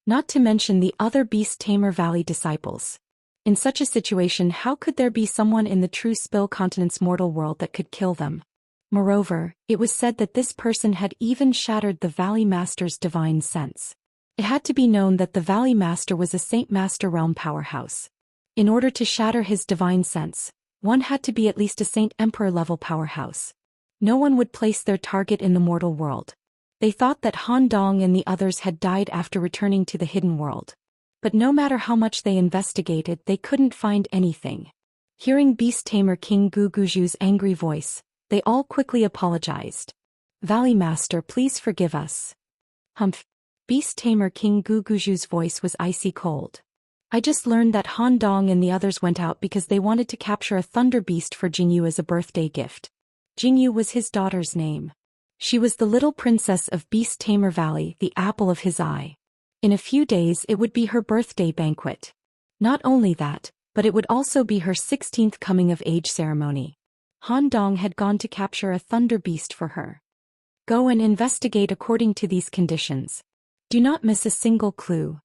A: Not to mention the other Beast Tamer Valley disciples. In such a situation, how could there be someone in the True Spill Continent's mortal world that could kill them? Moreover, it was said that this person had even shattered the Valley Master's divine sense. It had to be known that the Valley Master was a Saint Master Realm powerhouse. In order to shatter his divine sense, one had to be at least a Saint Emperor level powerhouse. No one would place their target in the mortal world. They thought that Han Dong and the others had died after returning to the hidden world. But no matter how much they investigated, they couldn't find anything. Hearing Beast Tamer King Guguju's angry voice, they all quickly apologized. Valley Master, please forgive us. Humph. Beast Tamer King Guguju's voice was icy cold. I just learned that Han Dong and the others went out because they wanted to capture a thunder beast for Jingyu as a birthday gift. Jingyu was his daughter's name. She was the little princess of Beast Tamer Valley, the apple of his eye. In a few days it would be her birthday banquet. Not only that, but it would also be her 16th coming-of-age ceremony. Han Dong had gone to capture a thunder beast for her. Go and investigate according to these conditions. Do not miss a single clue.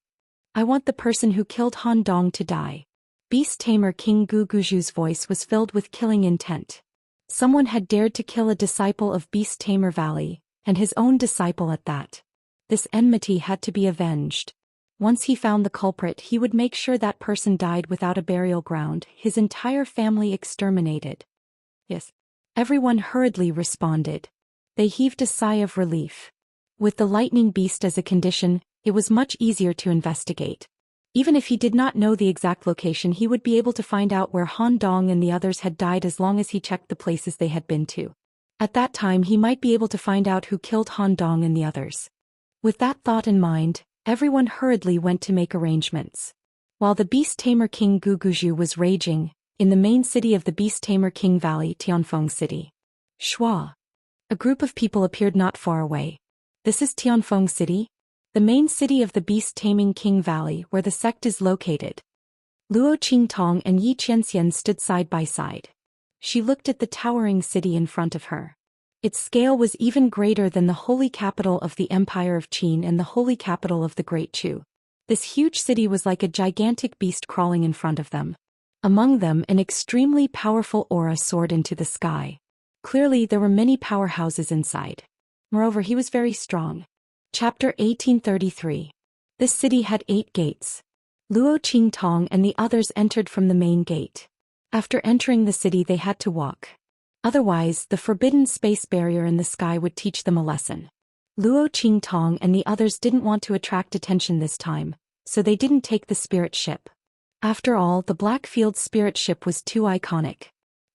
A: I want the person who killed Han Dong to die. Beast Tamer King Guguju's voice was filled with killing intent. Someone had dared to kill a disciple of Beast Tamer Valley, and his own disciple at that. This enmity had to be avenged. Once he found the culprit, he would make sure that person died without a burial ground, his entire family exterminated. Yes. Everyone hurriedly responded. They heaved a sigh of relief. With the lightning beast as a condition, it was much easier to investigate. Even if he did not know the exact location, he would be able to find out where Han Dong and the others had died as long as he checked the places they had been to. At that time he might be able to find out who killed Han Dong and the others. With that thought in mind, everyone hurriedly went to make arrangements. While the Beast Tamer King Guguju was raging, in the main city of the Beast Tamer King Valley, Tianfeng City, Shua, a group of people appeared not far away. This is Tianfeng City, the main city of the Beast Taming King Valley where the sect is located. Luo Qingtong and Yi Qianxian stood side by side. She looked at the towering city in front of her. Its scale was even greater than the holy capital of the Empire of Qin and the holy capital of the Great Chu. This huge city was like a gigantic beast crawling in front of them. Among them, an extremely powerful aura soared into the sky. Clearly, there were many powerhouses inside. Moreover, he was very strong. Chapter 1833. This city had 8 gates. Luo Qingtong and the others entered from the main gate. After entering the city, they had to walk. Otherwise, the forbidden space barrier in the sky would teach them a lesson. Luo Qingtong and the others didn't want to attract attention this time, so they didn't take the spirit ship. After all, the Blackfield spirit ship was too iconic.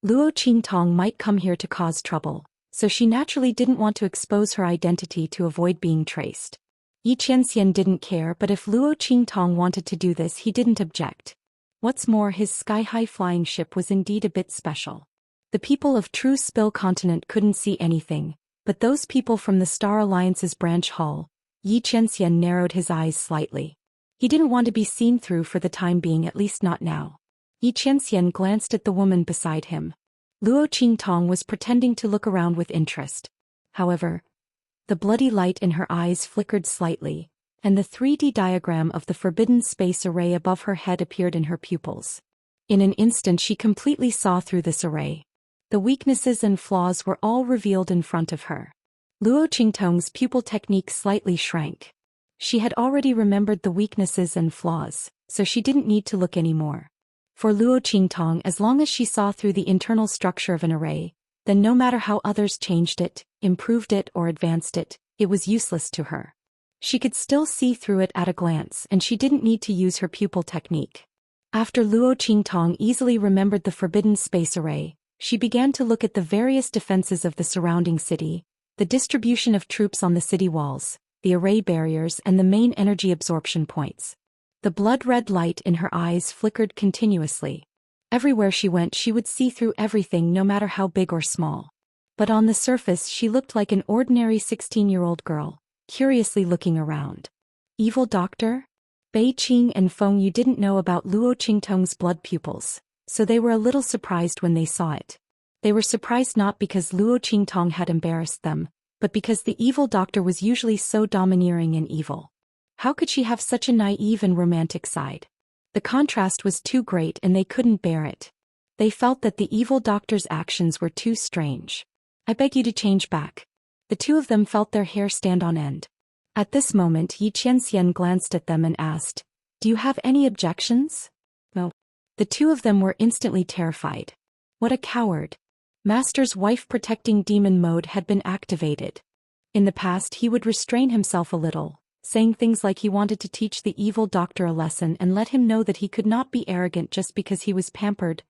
A: Luo Qingtong might come here to cause trouble, so she naturally didn't want to expose her identity to avoid being traced. Yi Qianxian didn't care, but if Luo Qingtong wanted to do this, he didn't object. What's more, his sky-high flying ship was indeed a bit special. The people of True Spill Continent couldn't see anything, but those people from the Star Alliance's branch hall, Yi Qianxian narrowed his eyes slightly. He didn't want to be seen through for the time being, at least not now. Yi Qianxian glanced at the woman beside him. Luo Qingtong was pretending to look around with interest. However, the bloody light in her eyes flickered slightly, and the 3D diagram of the forbidden space array above her head appeared in her pupils. In an instant she completely saw through this array. The weaknesses and flaws were all revealed in front of her. Luo Qingtong's pupil technique slightly shrank. She had already remembered the weaknesses and flaws, so she didn't need to look anymore. For Luo Qingtong, as long as she saw through the internal structure of an array, then no matter how others changed it, improved it or advanced it, it was useless to her. She could still see through it at a glance, and she didn't need to use her pupil technique. After Luo Qingtong easily remembered the forbidden space array, she began to look at the various defenses of the surrounding city, the distribution of troops on the city walls, the array barriers and the main energy absorption points. The blood-red light in her eyes flickered continuously. Everywhere she went she would see through everything, no matter how big or small. But on the surface she looked like an ordinary 16-year-old girl, curiously looking around. Evil doctor? Bei Qing and Feng Yu didn't know about Luo Qingtong's blood pupils, so they were a little surprised when they saw it. They were surprised not because Luo Qingtong had embarrassed them, but because the evil doctor was usually so domineering and evil. How could she have such a naive and romantic side? The contrast was too great and they couldn't bear it. They felt that the evil doctor's actions were too strange. I beg you to change back. The two of them felt their hair stand on end. At this moment Yi Qianxian glanced at them and asked, "Do you have any objections?" No. The two of them were instantly terrified. What a coward. Master's wife-protecting demon mode had been activated. In the past he would restrain himself a little, saying things like he wanted to teach the evil doctor a lesson and let him know that he could not be arrogant just because he was pampered.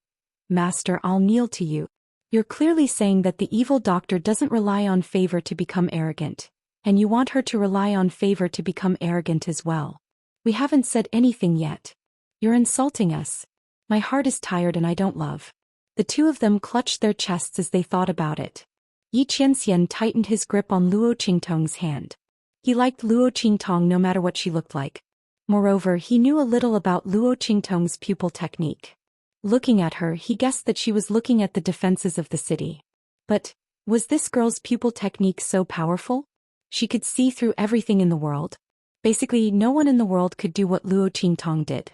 A: "Master, I'll kneel to you. You're clearly saying that the evil doctor doesn't rely on favor to become arrogant, and you want her to rely on favor to become arrogant as well. We haven't said anything yet. You're insulting us. My heart is tired and I don't love." The two of them clutched their chests as they thought about it. Yi Qianxian tightened his grip on Luo Qingtong's hand. He liked Luo Qingtong no matter what she looked like. Moreover, he knew a little about Luo Qingtong's pupil technique. Looking at her, he guessed that she was looking at the defenses of the city. But, was this girl's pupil technique so powerful? She could see through everything in the world. Basically, no one in the world could do what Luo Qingtong did.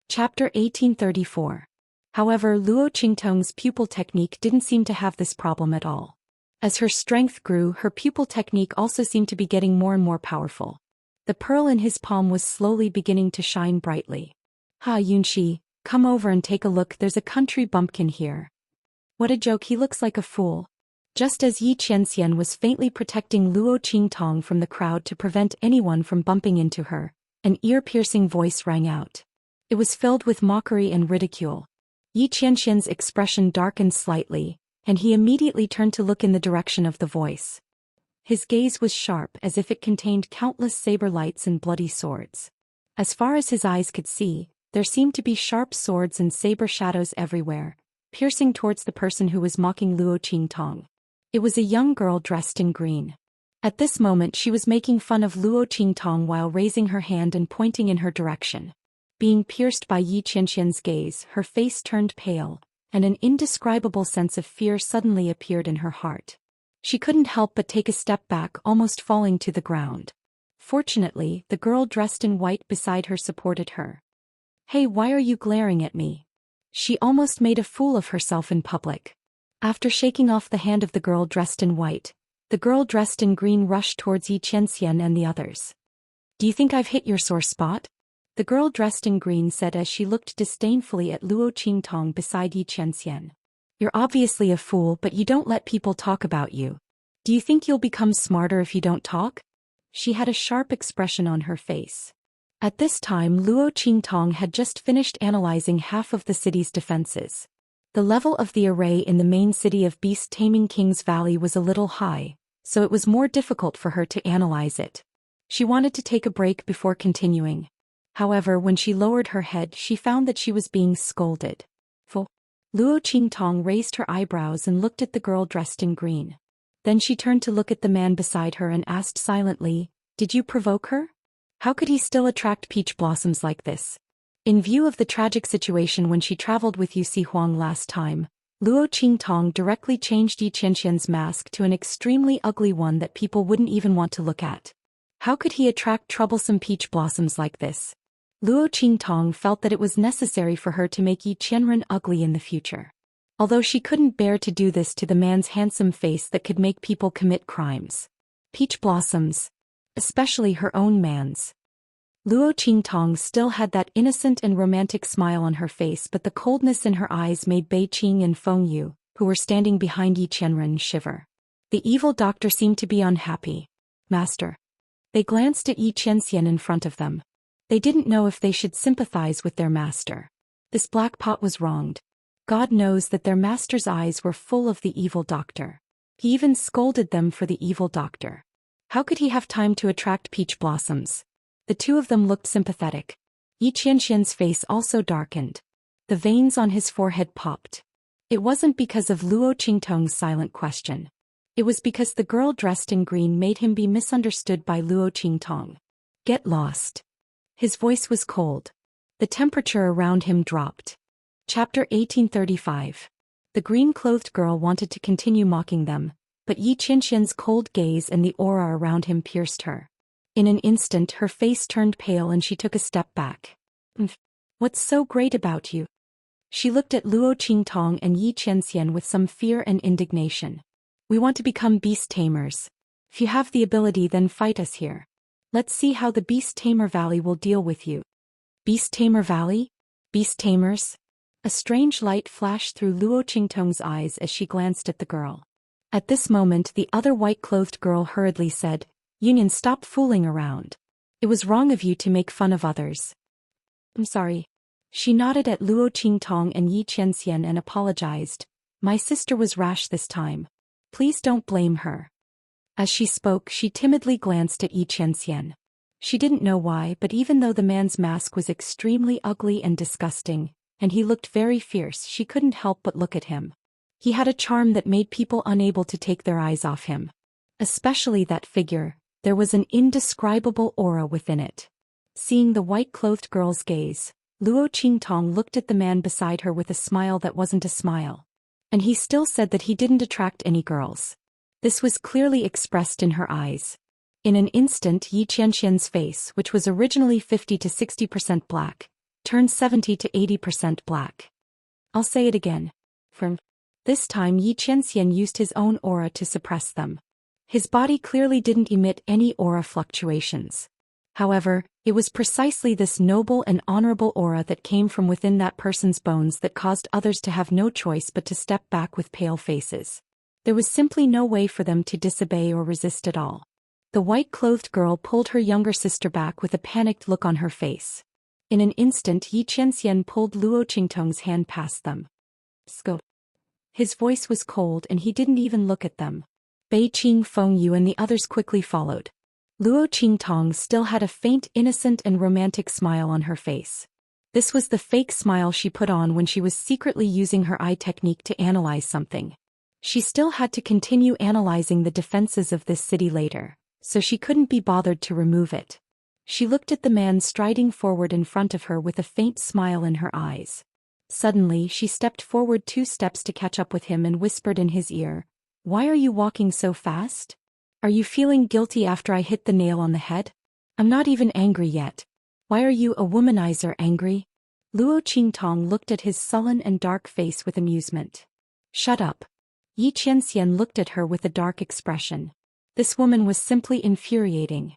A: Chapter 1834. However, Luo Qingtong's pupil technique didn't seem to have this problem at all. As her strength grew, her pupil technique also seemed to be getting more and more powerful. The pearl in his palm was slowly beginning to shine brightly. "Ha Yunshi, come over and take a look, there's a country bumpkin here." What a joke, he looks like a fool. Just as Yi Qianxian was faintly protecting Luo Qingtong from the crowd to prevent anyone from bumping into her, an ear-piercing voice rang out. It was filled with mockery and ridicule. Yi Qianxian's expression darkened slightly, and he immediately turned to look in the direction of the voice. His gaze was sharp as if it contained countless saber lights and bloody swords. As far as his eyes could see, there seemed to be sharp swords and saber shadows everywhere, piercing towards the person who was mocking Luo Qingtong. It was a young girl dressed in green. At this moment she was making fun of Luo Qingtong while raising her hand and pointing in her direction. Being pierced by Yi Qianxian's gaze, her face turned pale, and an indescribable sense of fear suddenly appeared in her heart. She couldn't help but take a step back, almost falling to the ground. Fortunately, the girl dressed in white beside her supported her. "Hey, why are you glaring at me?" She almost made a fool of herself in public. After shaking off the hand of the girl dressed in white, the girl dressed in green rushed towards Yi Qianxian and the others. "Do you think I've hit your sore spot?" the girl dressed in green said as she looked disdainfully at Luo Qingtong beside Yi Qianxian. "You're obviously a fool, but you don't let people talk about you. Do you think you'll become smarter if you don't talk?" She had a sharp expression on her face. At this time Luo Qingtong had just finished analyzing half of the city's defenses. The level of the array in the main city of beast-taming King's Valley was a little high, so it was more difficult for her to analyze it. She wanted to take a break before continuing. However, when she lowered her head she found that she was being scolded. Luo Qingtong raised her eyebrows and looked at the girl dressed in green. Then she turned to look at the man beside her and asked silently, "Did you provoke her? How could he still attract peach blossoms like this?" In view of the tragic situation when she traveled with Yu Huang last time, Luo Qingtong directly changed Yi Qianxian's mask to an extremely ugly one that people wouldn't even want to look at. How could he attract troublesome peach blossoms like this? Luo Qingtong felt that it was necessary for her to make Yi Qianren ugly in the future. Although she couldn't bear to do this to the man's handsome face that could make people commit crimes. Peach blossoms. Especially her own man's. Luo Qingtong still had that innocent and romantic smile on her face, but the coldness in her eyes made Bei Qing and Feng Yu, who were standing behind Yi Qianren, shiver. The evil doctor seemed to be unhappy. "Master." They glanced at Yi Qianxian in front of them. They didn't know if they should sympathize with their master. This black pot was wronged. God knows that their master's eyes were full of the evil doctor. He even scolded them for the evil doctor. How could he have time to attract peach blossoms? The two of them looked sympathetic. Yi Qianxian's face also darkened. The veins on his forehead popped. It wasn't because of Luo Qingtong's silent question. It was because the girl dressed in green made him be misunderstood by Luo Qingtong. "Get lost." His voice was cold. The temperature around him dropped. Chapter 1835. The green-clothed girl wanted to continue mocking them, but Yi Qianxian's cold gaze and the aura around him pierced her. In an instant her face turned pale and she took a step back. "What's so great about you?" She looked at Luo Qingtong and Yi Qianxian with some fear and indignation. "We want to become beast tamers. If you have the ability, then fight us here. Let's see how the Beast Tamer Valley will deal with you." Beast Tamer Valley? Beast Tamers? A strange light flashed through Luo Qingtong's eyes as she glanced at the girl. At this moment the other white-clothed girl hurriedly said, "Union, stop fooling around. It was wrong of you to make fun of others." "I'm sorry." She nodded at Luo Qingtong and Yi Qianxian and apologized. "My sister was rash this time. Please don't blame her." As she spoke, she timidly glanced at Yi Qianxian. She didn't know why, but even though the man's mask was extremely ugly and disgusting, and he looked very fierce, she couldn't help but look at him. He had a charm that made people unable to take their eyes off him. Especially that figure, there was an indescribable aura within it. Seeing the white-clothed girl's gaze, Luo Qingtong looked at the man beside her with a smile that wasn't a smile. And he still said that he didn't attract any girls. This was clearly expressed in her eyes. In an instant Yi Qianxian's face, which was originally 50 to 60% black, turned 70 to 80% black. I'll say it again. This time Yi Qianxian used his own aura to suppress them. His body clearly didn't emit any aura fluctuations. However, it was precisely this noble and honorable aura that came from within that person's bones that caused others to have no choice but to step back with pale faces. There was simply no way for them to disobey or resist at all. The white-clothed girl pulled her younger sister back with a panicked look on her face. In an instant, Xianxia pulled Luo Qingtong's hand past them. Scope. His voice was cold and he didn't even look at them. Beiqing, Fengyu and the others quickly followed. Luo Qingtong still had a faint, innocent and romantic smile on her face. This was the fake smile she put on when she was secretly using her eye technique to analyze something. She still had to continue analyzing the defenses of this city later, so she couldn't be bothered to remove it. She looked at the man striding forward in front of her with a faint smile in her eyes. Suddenly, she stepped forward 2 steps to catch up with him and whispered in his ear, "Why are you walking so fast? Are you feeling guilty after I hit the nail on the head? I'm not even angry yet. Why are you, a womanizer, angry?" Luo Qingtong looked at his sullen and dark face with amusement. "Shut up." Xianxia looked at her with a dark expression. This woman was simply infuriating.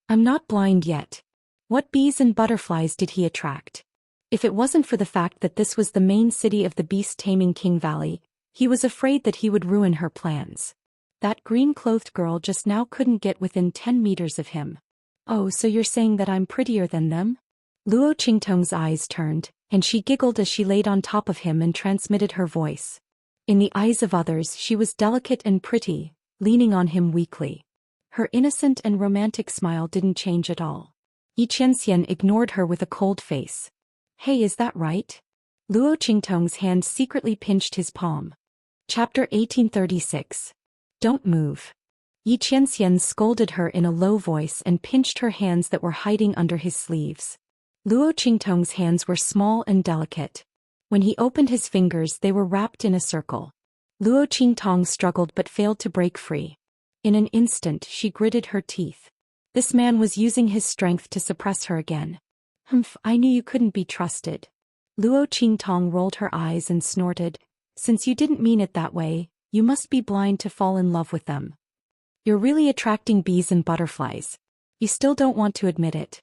A: "I'm not blind yet. What bees and butterflies did he attract? If it wasn't for the fact that this was the main city of the beast-taming King Valley, he was afraid that he would ruin her plans. That green-clothed girl just now couldn't get within 10 meters of him. Oh, so you're saying that I'm prettier than them?" Luo Qingtong's eyes turned, and she giggled as she laid on top of him and transmitted her voice. In the eyes of others, she was delicate and pretty, leaning on him weakly. Her innocent and romantic smile didn't change at all. Xianxia ignored her with a cold face. "Hey, is that right?" Luo Qingtong's hand secretly pinched his palm. Chapter 1836. Don't move. Xianxia scolded her in a low voice and pinched her hands that were hiding under his sleeves. Luo Qingtong's hands were small and delicate. When he opened his fingers, they were wrapped in a circle. Luo Qingtong struggled but failed to break free. In an instant, she gritted her teeth. This man was using his strength to suppress her again. "Humph, I knew you couldn't be trusted." Luo Qingtong rolled her eyes and snorted, "Since you didn't mean it that way, you must be blind to fall in love with them. You're really attracting bees and butterflies. You still don't want to admit it."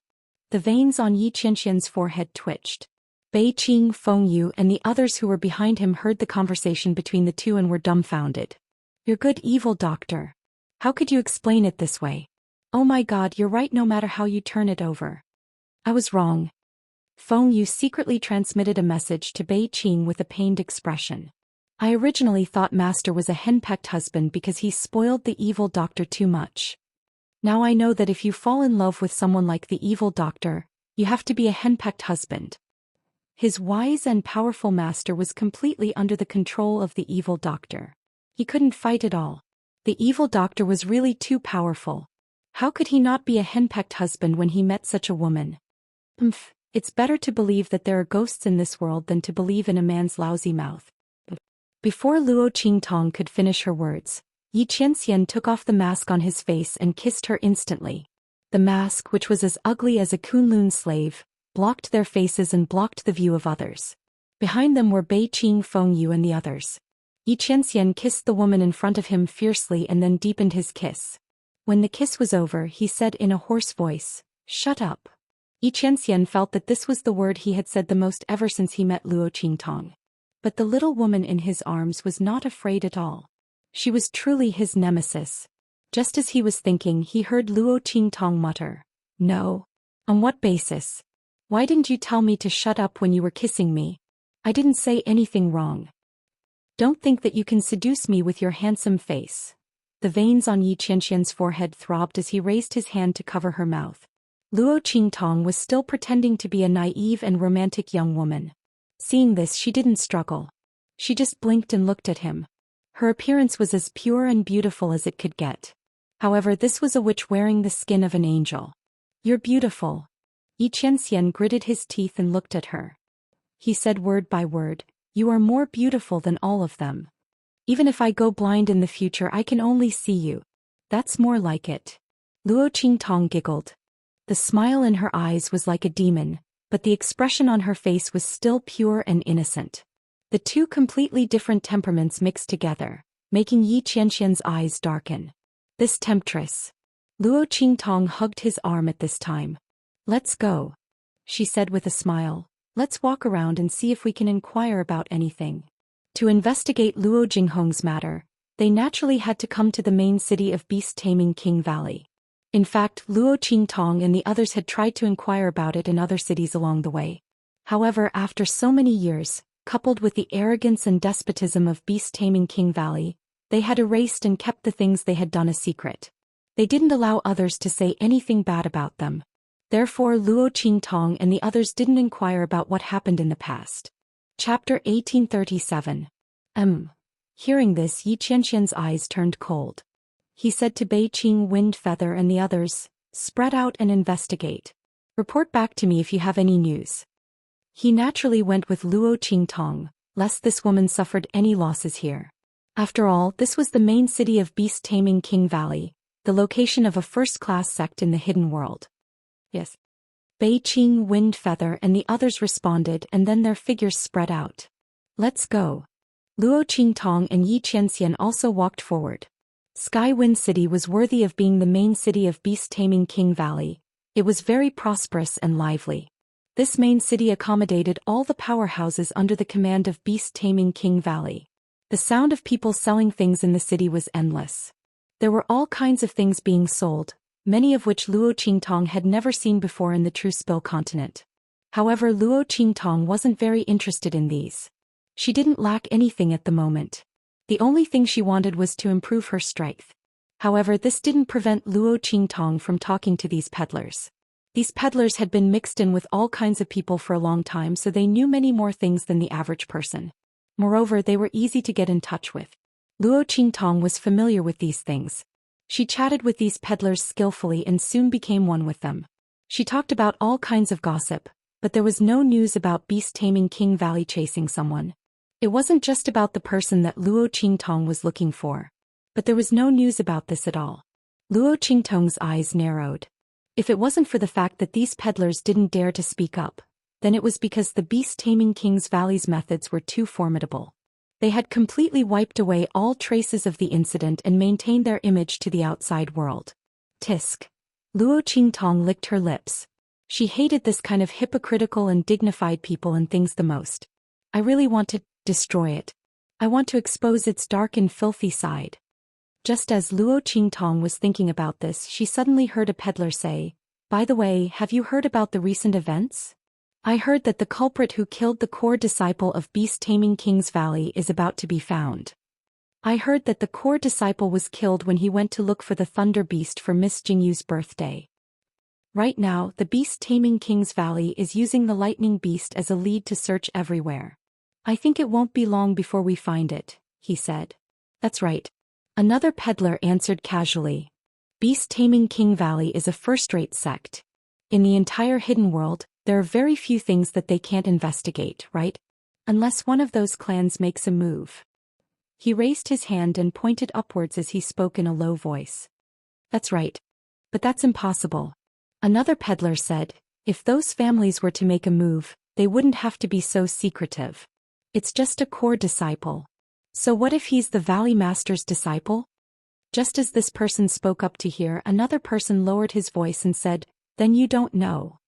A: The veins on Xianxia's forehead twitched. Beiqing, Fengyu and the others who were behind him heard the conversation between the two and were dumbfounded. "You're good evil doctor. How could you explain it this way? Oh my god, you're right no matter how you turn it over." "I was wrong." Fengyu secretly transmitted a message to Beiqing with a pained expression. "I originally thought Master was a henpecked husband because he spoiled the evil doctor too much. Now I know that if you fall in love with someone like the evil doctor, you have to be a henpecked husband." His wise and powerful master was completely under the control of the evil doctor. He couldn't fight at all. The evil doctor was really too powerful. How could he not be a henpecked husband when he met such a woman? It's better to believe that there are ghosts in this world than to believe in a man's lousy mouth. Before Luo Qingtong could finish her words, Xianxia took off the mask on his face and kissed her instantly. The mask, which was as ugly as a Kunlun slave, blocked their faces and blocked the view of others. Behind them were Beiqing, Fengyu and the others. Xianxia kissed the woman in front of him fiercely and then deepened his kiss. When the kiss was over, he said in a hoarse voice, "Shut up." Xianxia felt that this was the word he had said the most ever since he met Luo Qingtong. But the little woman in his arms was not afraid at all. She was truly his nemesis. Just as he was thinking, he heard Luo Qingtong mutter, "No. On what basis? Why didn't you tell me to shut up when you were kissing me? I didn't say anything wrong. Don't think that you can seduce me with your handsome face." The veins on Xianxia's forehead throbbed as he raised his hand to cover her mouth. Luo Qingtong was still pretending to be a naive and romantic young woman. Seeing this, she didn't struggle. She just blinked and looked at him. Her appearance was as pure and beautiful as it could get. However, this was a witch wearing the skin of an angel. "You're beautiful." Xianxia gritted his teeth and looked at her. He said word by word, "You are more beautiful than all of them. Even if I go blind in the future, I can only see you. That's more like it." Luo Qingtong giggled. The smile in her eyes was like a demon, but the expression on her face was still pure and innocent. The two completely different temperaments mixed together, making Xianxia's eyes darken. This temptress. Luo Qingtong hugged his arm at this time. "Let's go," she said with a smile. "Let's walk around and see if we can inquire about anything." To investigate Luo Jinghong's matter, they naturally had to come to the main city of beast-taming King Valley. In fact, Luo Qingtong and the others had tried to inquire about it in other cities along the way. However, after so many years, coupled with the arrogance and despotism of beast-taming King Valley, they had erased and kept the things they had done a secret. They didn't allow others to say anything bad about them. Therefore, Luo Qingtong and the others didn't inquire about what happened in the past. Chapter 1837. Hearing this, Yi Qianxian's eyes turned cold. He said to Bei Qing, Wind Feather and the others, "Spread out and investigate. Report back to me if you have any news." He naturally went with Luo Qingtong, lest this woman suffered any losses here. After all, this was the main city of beast-taming King Valley, the location of a first-class sect in the hidden world. Yes. Bei Qing, Wind Feather and the others responded, and then their figures spread out. "Let's go." Luo Qingtong and Yi Qianxian also walked forward. Sky Wind City was worthy of being the main city of beast-taming King Valley. It was very prosperous and lively. This main city accommodated all the powerhouses under the command of beast-taming King Valley. The sound of people selling things in the city was endless. There were all kinds of things being sold, many of which Luo Qingtong had never seen before in the True Spill continent. However, Luo Qingtong wasn't very interested in these. She didn't lack anything at the moment. The only thing she wanted was to improve her strength. However, this didn't prevent Luo Qingtong from talking to these peddlers. These peddlers had been mixed in with all kinds of people for a long time, so they knew many more things than the average person. Moreover, they were easy to get in touch with. Luo Qingtong was familiar with these things. She chatted with these peddlers skillfully and soon became one with them. She talked about all kinds of gossip, but there was no news about beast-taming King Valley chasing someone. It wasn't just about the person that Luo Qingtong was looking for. But there was no news about this at all. Luo Qingtong's eyes narrowed. If it wasn't for the fact that these peddlers didn't dare to speak up, then it was because the beast-taming King's Valley's methods were too formidable. They had completely wiped away all traces of the incident and maintained their image to the outside world. Tisk. Luo Qingtong licked her lips. She hated this kind of hypocritical and dignified people and things the most. "I really want to destroy it. I want to expose its dark and filthy side." Just as Luo Qingtong was thinking about this, she suddenly heard a peddler say, "By the way, have you heard about the recent events? I heard that the culprit who killed the core disciple of beast-taming King's Valley is about to be found. I heard that the core disciple was killed when he went to look for the Thunder Beast for Miss Jingyu's birthday. Right now, the beast-taming King's Valley is using the Lightning Beast as a lead to search everywhere. I think it won't be long before we find it," he said. "That's right." Another peddler answered casually. "Beast-taming King Valley is a first-rate sect. In the entire hidden world, there are very few things that they can't investigate, right? Unless one of those clans makes a move." He raised his hand and pointed upwards as he spoke in a low voice. "That's right. But that's impossible." Another peddler said, "If those families were to make a move, they wouldn't have to be so secretive. It's just a core disciple. So what if he's the Valley Master's disciple?" Just as this person spoke up to hear, another person lowered his voice and said, "Then you don't know.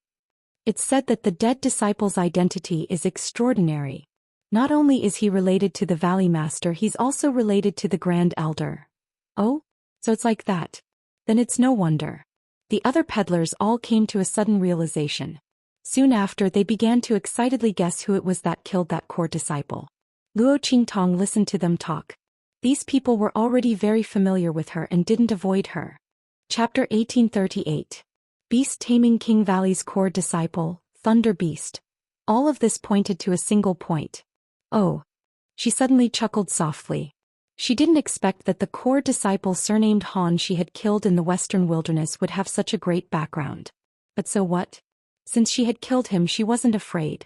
A: It's said that the dead disciple's identity is extraordinary. Not only is he related to the Valley Master, he's also related to the Grand Elder." "Oh? So it's like that. Then it's no wonder." The other peddlers all came to a sudden realization. Soon after, they began to excitedly guess who it was that killed that core disciple. Luo Qingtong listened to them talk. These people were already very familiar with her and didn't avoid her. Chapter 1838. Beast-taming King Valley's core disciple, Thunder Beast. All of this pointed to a single point. "Oh." She suddenly chuckled softly. She didn't expect that the core disciple surnamed Han she had killed in the Western Wilderness would have such a great background. But so what? Since she had killed him, she wasn't afraid.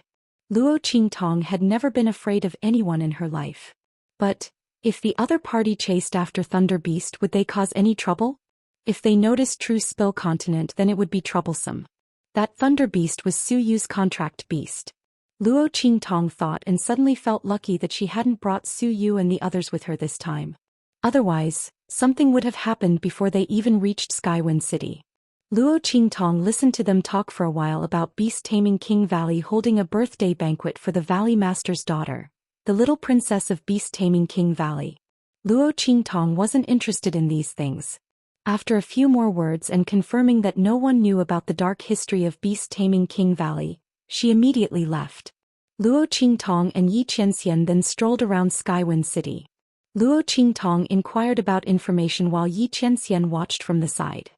A: Luo Qingtong had never been afraid of anyone in her life. But, if the other party chased after Thunder Beast, would they cause any trouble? If they noticed True Spill Continent, then it would be troublesome. That Thunder Beast was Su Yu's contract beast. Luo Qingtong thought and suddenly felt lucky that she hadn't brought Su Yu and the others with her this time. Otherwise, Something would have happened before they even reached Skywind City. Luo Qingtong listened to them talk for a while about beast-taming King Valley holding a birthday banquet for the Valley Master's daughter, the little princess of beast-taming King Valley. Luo Qingtong wasn't interested in these things. After a few more words and confirming that no one knew about the dark history of beast-taming King Valley, she immediately left. Luo Qingtong and Xianxia then strolled around Skywind City. Luo Qingtong inquired about information while Xianxia watched from the side.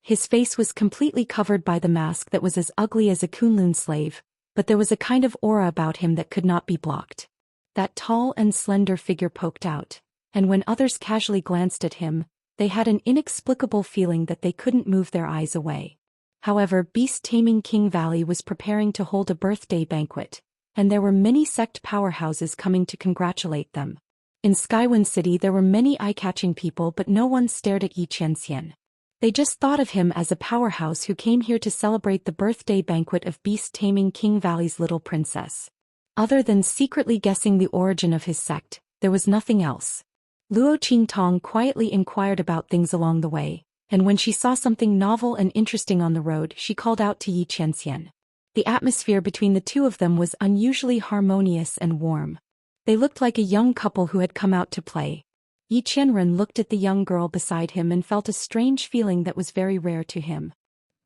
A: His face was completely covered by the mask that was as ugly as a Kunlun slave, but there was a kind of aura about him that could not be blocked. That tall and slender figure poked out, and when others casually glanced at him, they had an inexplicable feeling that they couldn't move their eyes away. However, beast-taming King Valley was preparing to hold a birthday banquet, and there were many sect powerhouses coming to congratulate them. In Skywind City there were many eye-catching people, but no one stared at Xianxia. They just thought of him as a powerhouse who came here to celebrate the birthday banquet of beast-taming King Valley's little princess. Other than secretly guessing the origin of his sect, there was nothing else. Luo Qingtong quietly inquired about things along the way, and when she saw something novel and interesting on the road, she called out to Xianxia. The atmosphere between the two of them was unusually harmonious and warm. They looked like a young couple who had come out to play. Xianxia looked at the young girl beside him and felt a strange feeling that was very rare to him.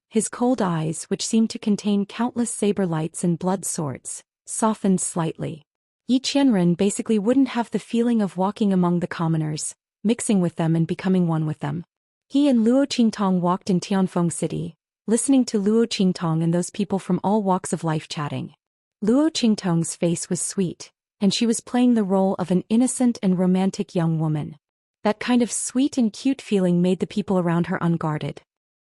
A: His cold eyes, which seemed to contain countless saber lights and blood swords, softened slightly. Xianxia basically wouldn't have the feeling of walking among the commoners, mixing with them and becoming one with them. He and Luo Qingtong walked in Tianfeng City, listening to Luo Qingtong and those people from all walks of life chatting. Luo Qingtong's face was sweet, and she was playing the role of an innocent and romantic young woman. That kind of sweet and cute feeling made the people around her unguarded.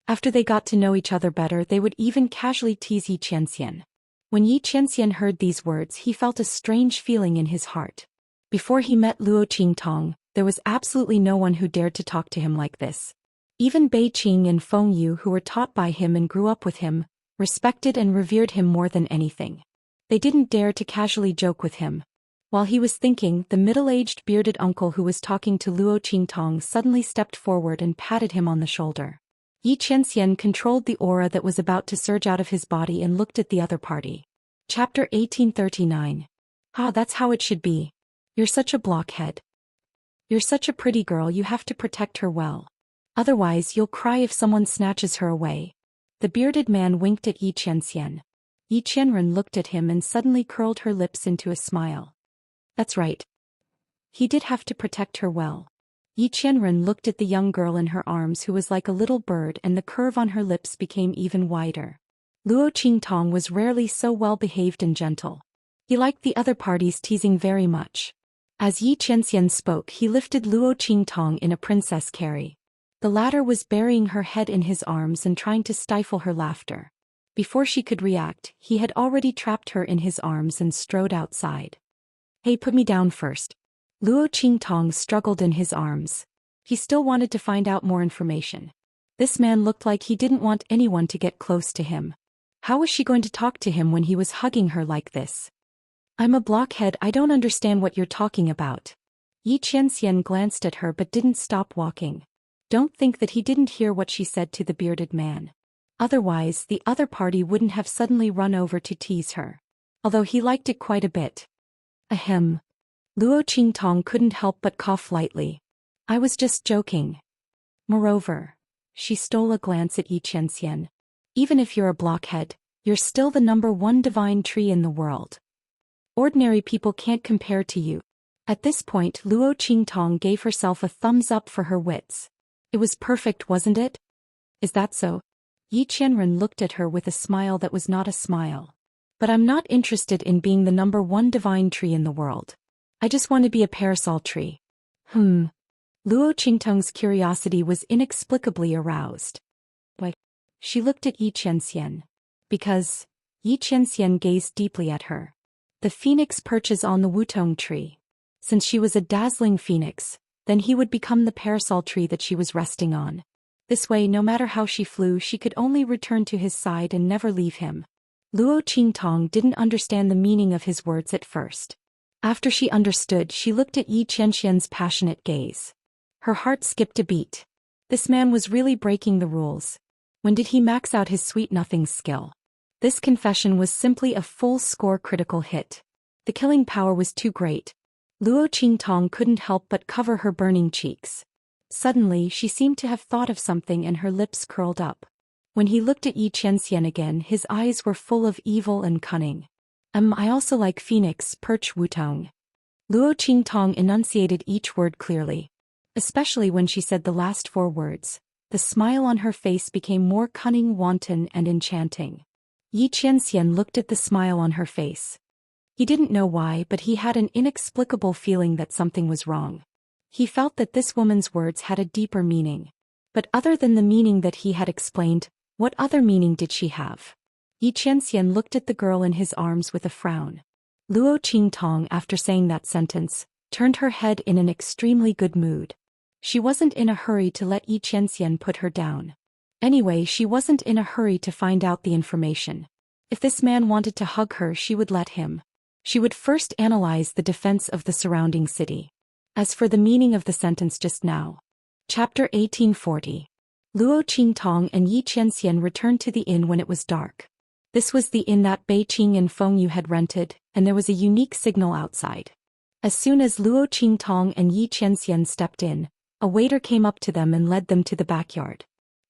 A: After they got to know each other better, they would even casually tease Xianxia. When Xianxia heard these words, he felt a strange feeling in his heart. Before he met Luo Qingtong, there was absolutely no one who dared to talk to him like this. Even Bei Qing and Feng Yu, who were taught by him and grew up with him, respected and revered him more than anything. They didn't dare to casually joke with him. While he was thinking, the middle-aged bearded uncle who was talking to Luo Qingtong suddenly stepped forward and patted him on the shoulder. Xianxia controlled the aura that was about to surge out of his body and looked at the other party. Chapter 1839. Ah, that's how it should be. You're such a blockhead. You're such a pretty girl, you have to protect her well. Otherwise you'll cry if someone snatches her away. The bearded man winked at Xianxia. Xianxia looked at him and suddenly curled her lips into a smile. That's right. He did have to protect her well. Xianxia looked at the young girl in her arms who was like a little bird, and the curve on her lips became even wider. Luo Qingtong was rarely so well-behaved and gentle. He liked the other party's teasing very much. As Xianxia spoke, he lifted Luo Qingtong in a princess carry. The latter was burying her head in his arms and trying to stifle her laughter. Before she could react, he had already trapped her in his arms and strode outside. Hey, put me down first. Luo Qingtong struggled in his arms. He still wanted to find out more information. This man looked like he didn't want anyone to get close to him. How was she going to talk to him when he was hugging her like this? I'm a blockhead, I don't understand what you're talking about. Xianxia glanced at her but didn't stop walking. Don't think that he didn't hear what she said to the bearded man. Otherwise, the other party wouldn't have suddenly run over to tease her. Although he liked it quite a bit. Ahem. Luo Qingtong couldn't help but cough lightly. I was just joking. Moreover, she stole a glance at Xianxia. Even if you're a blockhead, you're still the #1 divine tree in the world. Ordinary people can't compare to you. At this point, Luo Qingtong gave herself a thumbs up for her wits. It was perfect, wasn't it? Is that so? Xianxia looked at her with a smile that was not a smile. But I'm not interested in being the #1 divine tree in the world. I just want to be a parasol tree. Luo Qingtong's curiosity was inexplicably aroused. Why? She looked at Xianxia. Because Xianxia gazed deeply at her. The phoenix perches on the Wutong tree. Since she was a dazzling phoenix, then he would become the parasol tree that she was resting on. This way, no matter how she flew, she could only return to his side and never leave him. Luo Qingtong didn't understand the meaning of his words at first. After she understood, she looked at Xianxia's passionate gaze. Her heart skipped a beat. This man was really breaking the rules. When did he max out his sweet-nothing skill? This confession was simply a full-score critical hit. The killing power was too great. Luo Qingtong couldn't help but cover her burning cheeks. Suddenly, she seemed to have thought of something and her lips curled up. When he looked at Xianxia again, his eyes were full of evil and cunning. I also like Phoenix, Perch Wutong. Luo Qingtong enunciated each word clearly. Especially when she said the last 4 words. The smile on her face became more cunning, wanton, and enchanting. Xianxia looked at the smile on her face. He didn't know why, but he had an inexplicable feeling that something was wrong. He felt that this woman's words had a deeper meaning. But other than the meaning that he had explained, what other meaning did she have? Xianxia looked at the girl in his arms with a frown. Luo Qingtong, after saying that sentence, turned her head in an extremely good mood. She wasn't in a hurry to let Xianxia put her down. Anyway, she wasn't in a hurry to find out the information. If this man wanted to hug her, she would let him. She would first analyze the defense of the surrounding city. As for the meaning of the sentence just now. Chapter 1840. Luo Qingtong and Xianxia returned to the inn when it was dark. This was the inn that Beiqing and Fengyu had rented, and there was a unique signal outside. As soon as Luo Qingtong and Xianxia stepped in, a waiter came up to them and led them to the backyard.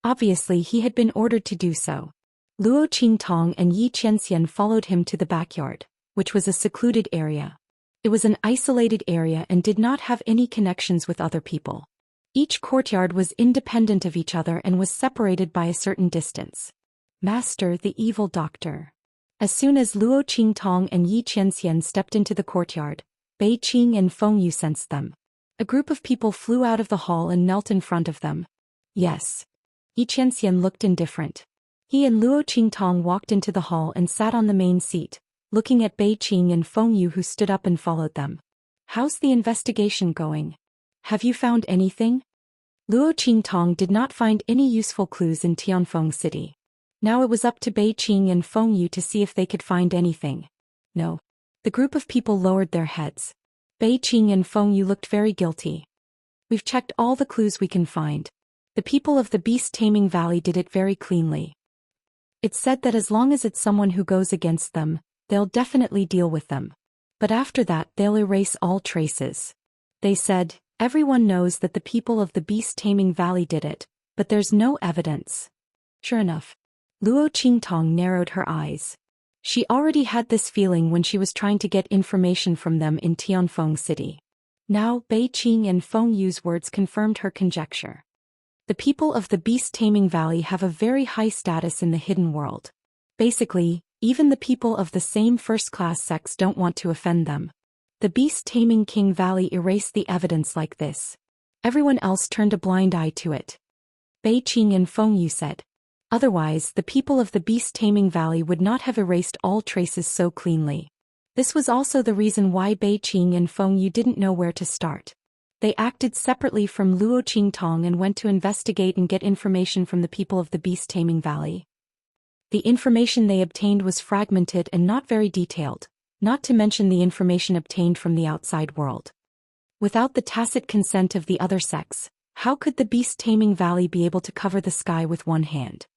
A: Obviously, he had been ordered to do so. Luo Qingtong and Xianxia followed him to the backyard, which was a secluded area. It was an isolated area and did not have any connections with other people. Each courtyard was independent of each other and was separated by a certain distance. Master, the evil doctor. As soon as Luo Qingtong and Xianxia stepped into the courtyard, Beiqing and Fengyu sensed them. A group of people flew out of the hall and knelt in front of them. Yes. Xianxia looked indifferent. He and Luo Qingtong walked into the hall and sat on the main seat, looking at Beiqing and Fengyu, who stood up and followed them. How's the investigation going? Have you found anything? Luo Qingtong did not find any useful clues in Tianfeng City. Now it was up to Beiqing and Fengyu to see if they could find anything. No. The group of people lowered their heads. Beiqing and Fengyu looked very guilty. We've checked all the clues we can find. The people of the beast-taming valley did it very cleanly. It's said that as long as it's someone who goes against them, they'll definitely deal with them. But after that, they'll erase all traces. They said, everyone knows that the people of the beast-taming valley did it, but there's no evidence. Sure enough. Luo Qingtong narrowed her eyes. She already had this feeling when she was trying to get information from them in Tianfeng City. Now, Beiqing and Fengyu's words confirmed her conjecture. The people of the beast-taming valley have a very high status in the hidden world. Basically, even the people of the same first-class sex don't want to offend them. The beast-taming king valley erased the evidence like this. Everyone else turned a blind eye to it. Beiqing and Fengyu said. Otherwise, the people of the beast-taming valley would not have erased all traces so cleanly. This was also the reason why Beiqing and Fengyu didn't know where to start. They acted separately from Luo Qingtong and went to investigate and get information from the people of the beast-taming valley. The information they obtained was fragmented and not very detailed, not to mention the information obtained from the outside world. Without the tacit consent of the other sex, how could the beast-taming valley be able to cover the sky with one hand?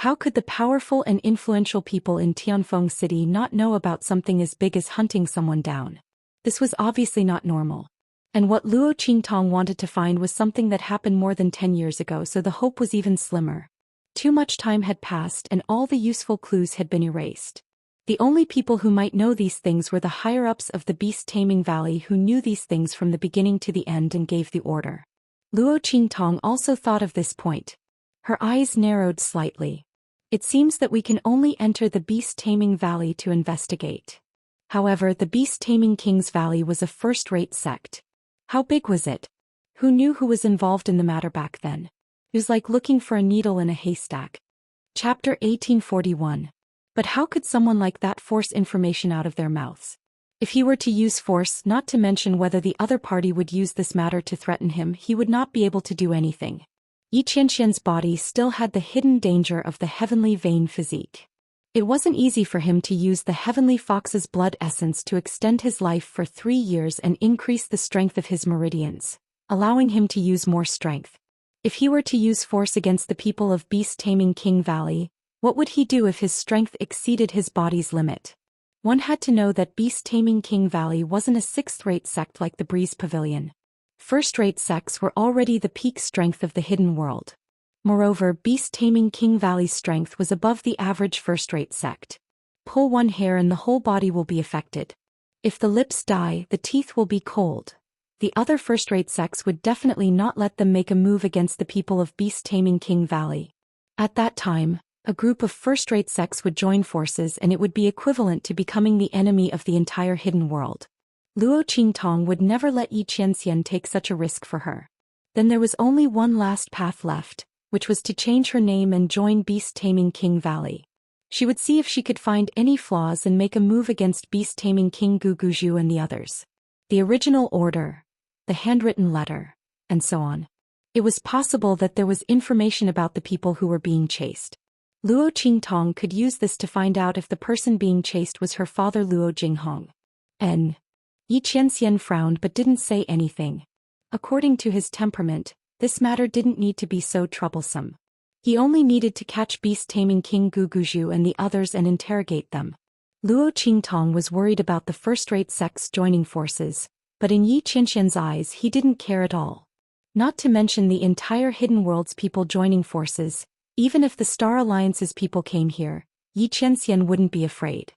A: How could the powerful and influential people in Tianfeng City not know about something as big as hunting someone down? This was obviously not normal. And what Luo Qingtong wanted to find was something that happened more than 10 years ago, so the hope was even slimmer. Too much time had passed and all the useful clues had been erased. The only people who might know these things were the higher-ups of the beast-taming valley who knew these things from the beginning to the end and gave the order. Luo Qingtong also thought of this point. Her eyes narrowed slightly. It seems that we can only enter the beast-taming valley to investigate. However, the beast-taming king's valley was a first-rate sect. How big was it? Who knew who was involved in the matter back then? It was like looking for a needle in a haystack. Chapter 1841. But how could someone like that force information out of their mouths? If he were to use force, not to mention whether the other party would use this matter to threaten him, he would not be able to do anything. Xianxia's body still had the hidden danger of the heavenly vein physique. It wasn't easy for him to use the heavenly fox's blood essence to extend his life for 3 years and increase the strength of his meridians. allowing him to use more strength. If he were to use force against the people of beast-taming King Valley, what would he do if his strength exceeded his body's limit? One had to know that beast-taming King Valley wasn't a sixth-rate sect like the Breeze Pavilion. First-rate sects were already the peak strength of the hidden world. Moreover, beast-taming King Valley's strength was above the average first-rate sect. Pull one hair and the whole body will be affected. If the lips die, the teeth will be cold. The other first-rate sects would definitely not let them make a move against the people of beast-taming King Valley. At that time, a group of first-rate sects would join forces and it would be equivalent to becoming the enemy of the entire hidden world. Luo Qingtong would never let Yi Qianxian take such a risk for her. Then there was only one last path left, which was to change her name and join beast-taming King Valley. She would see if she could find any flaws and make a move against beast-taming King Guguju and the others. The original order, the handwritten letter, and so on. It was possible that there was information about the people who were being chased. Luo Qingtong could use this to find out if the person being chased was her father Luo Jinghong. Yi Qianxian frowned but didn't say anything. According to his temperament, this matter didn't need to be so troublesome. He only needed to catch beast-taming King Guguju and the others and interrogate them. Luo Qingtong was worried about the first-rate sects joining forces, but in Yi Qianxian's eyes he didn't care at all. Not to mention the entire hidden world's people joining forces, even if the Star Alliance's people came here, Yi Qianxian wouldn't be afraid.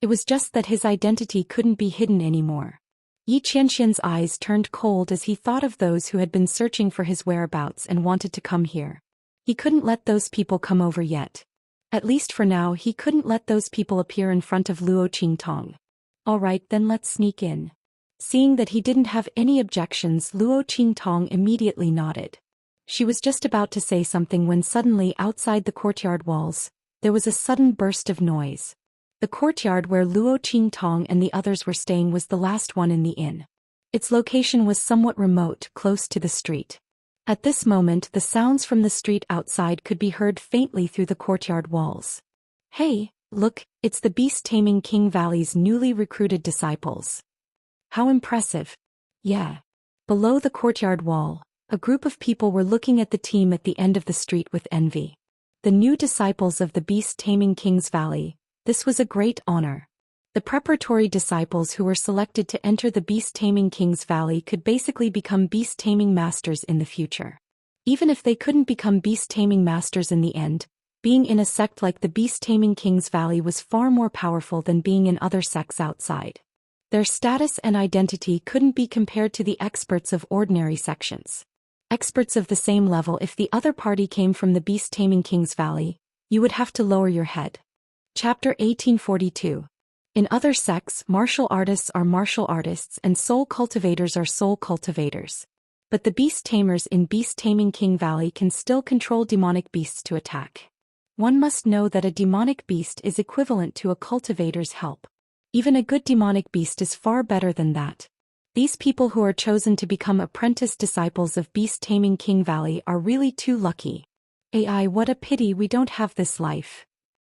A: It was just that his identity couldn't be hidden anymore. Yi Qianxian's eyes turned cold as he thought of those who had been searching for his whereabouts and wanted to come here. He couldn't let those people come over yet. At least for now he couldn't let those people appear in front of Luo Qingtong. Alright, then let's sneak in. Seeing that he didn't have any objections, Luo Qingtong immediately nodded. She was just about to say something when suddenly outside the courtyard walls, there was a sudden burst of noise. The courtyard where Luo Qingtong and the others were staying was the last one in the inn. Its location was somewhat remote, close to the street. At this moment the sounds from the street outside could be heard faintly through the courtyard walls. Hey, look, it's the beast-taming King Valley's newly recruited disciples. How impressive. Yeah. Below the courtyard wall, a group of people were looking at the team at the end of the street with envy. The new disciples of the beast-taming King's Valley, this was a great honor. The preparatory disciples who were selected to enter the beast-taming King's Valley could basically become beast-taming masters in the future. Even if they couldn't become beast-taming masters in the end, being in a sect like the beast-taming King's Valley was far more powerful than being in other sects outside. Their status and identity couldn't be compared to the experts of ordinary sections. Experts of the same level. If the other party came from the beast-taming King's Valley, you would have to lower your head. Chapter 1842. In other sects, martial artists are martial artists and soul cultivators are soul cultivators. But the beast tamers in beast-taming King Valley can still control demonic beasts to attack. One must know that a demonic beast is equivalent to a cultivator's help. Even a good demonic beast is far better than that. These people who are chosen to become apprentice disciples of beast-taming King Valley are really too lucky. AI, what a pity we don't have this life.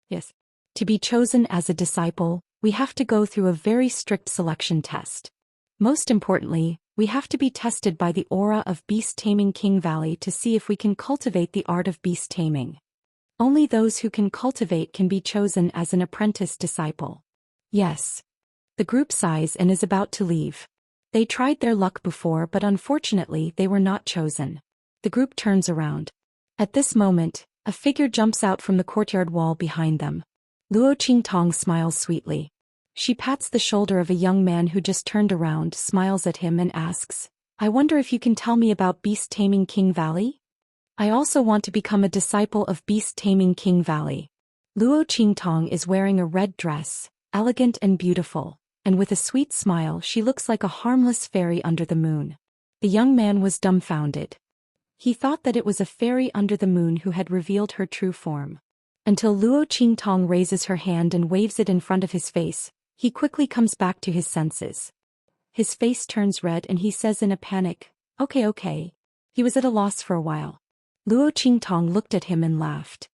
A: Yes. To be chosen as a disciple, we have to go through a very strict selection test. Most importantly, we have to be tested by the aura of beast-taming King Valley to see if we can cultivate the art of beast taming. Only those who can cultivate can be chosen as an apprentice disciple. Yes. The group sighs and is about to leave. They tried their luck before but unfortunately they were not chosen. The group turns around. At this moment, a figure jumps out from the courtyard wall behind them. Luo Qingtong smiles sweetly. She pats the shoulder of a young man who just turned around, smiles at him and asks, I wonder if you can tell me about beast-taming King Valley? I also want to become a disciple of beast-taming King Valley. Luo Qingtong is wearing a red dress, elegant and beautiful, and with a sweet smile she looks like a harmless fairy under the moon. The young man was dumbfounded. He thought that it was a fairy under the moon who had revealed her true form. Until Luo Qingtong raises her hand and waves it in front of his face, he quickly comes back to his senses. His face turns red and he says in a panic, Okay. He was at a loss for a while. Luo Qingtong looked at him and laughed.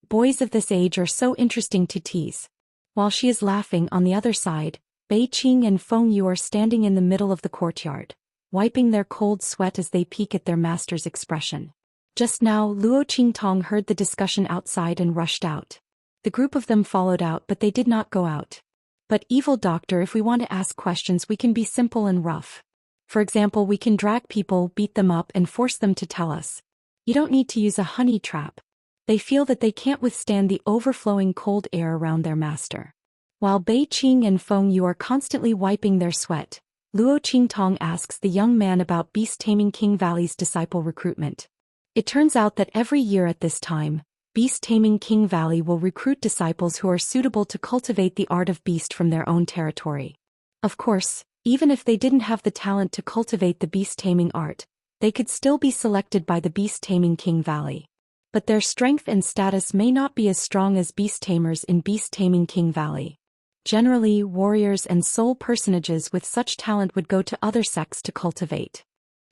A: Boys of this age are so interesting to tease. While she is laughing on the other side, Bei Qing and Feng Yu are standing in the middle of the courtyard. wiping their cold sweat as they peek at their master's expression. Just now Luo Qingtong heard the discussion outside and rushed out. The group of them followed out, but they did not go out. But evil doctor, if we want to ask questions we can be simple and rough. For example, we can drag people, beat them up and force them to tell us. You don't need to use a honey trap. They feel that they can't withstand the overflowing cold air around their master. While Bei Qing and Feng Yu are constantly wiping their sweat, Luo Qingtong asks the young man about Beast Taming King Valley's disciple recruitment. It turns out that every year at this time, Beast Taming King Valley will recruit disciples who are suitable to cultivate the art of beast from their own territory. Of course, even if they didn't have the talent to cultivate the beast taming art, they could still be selected by the Beast Taming King Valley. But their strength and status may not be as strong as beast tamers in Beast Taming King Valley. Generally, warriors and sole personages with such talent would go to other sects to cultivate.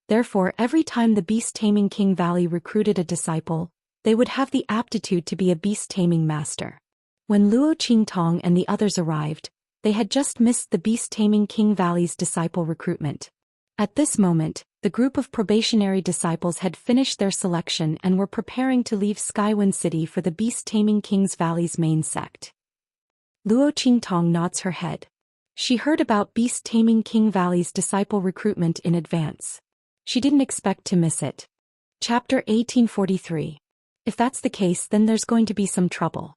A: Therefore, every time the Beast Taming King Valley recruited a disciple, they would have the aptitude to be a beast taming master. When Luo Qingtong and the others arrived, they had just missed the Beast Taming King Valley's disciple recruitment. At this moment, the group of probationary disciples had finished their selection and were preparing to leave Skywind City for the Beast Taming King's Valley's main sect. Luo Qingtong nods her head. She heard about Beast Taming King Valley's disciple recruitment in advance. She didn't expect to miss it. Chapter 1843. If that's the case, then there's going to be some trouble.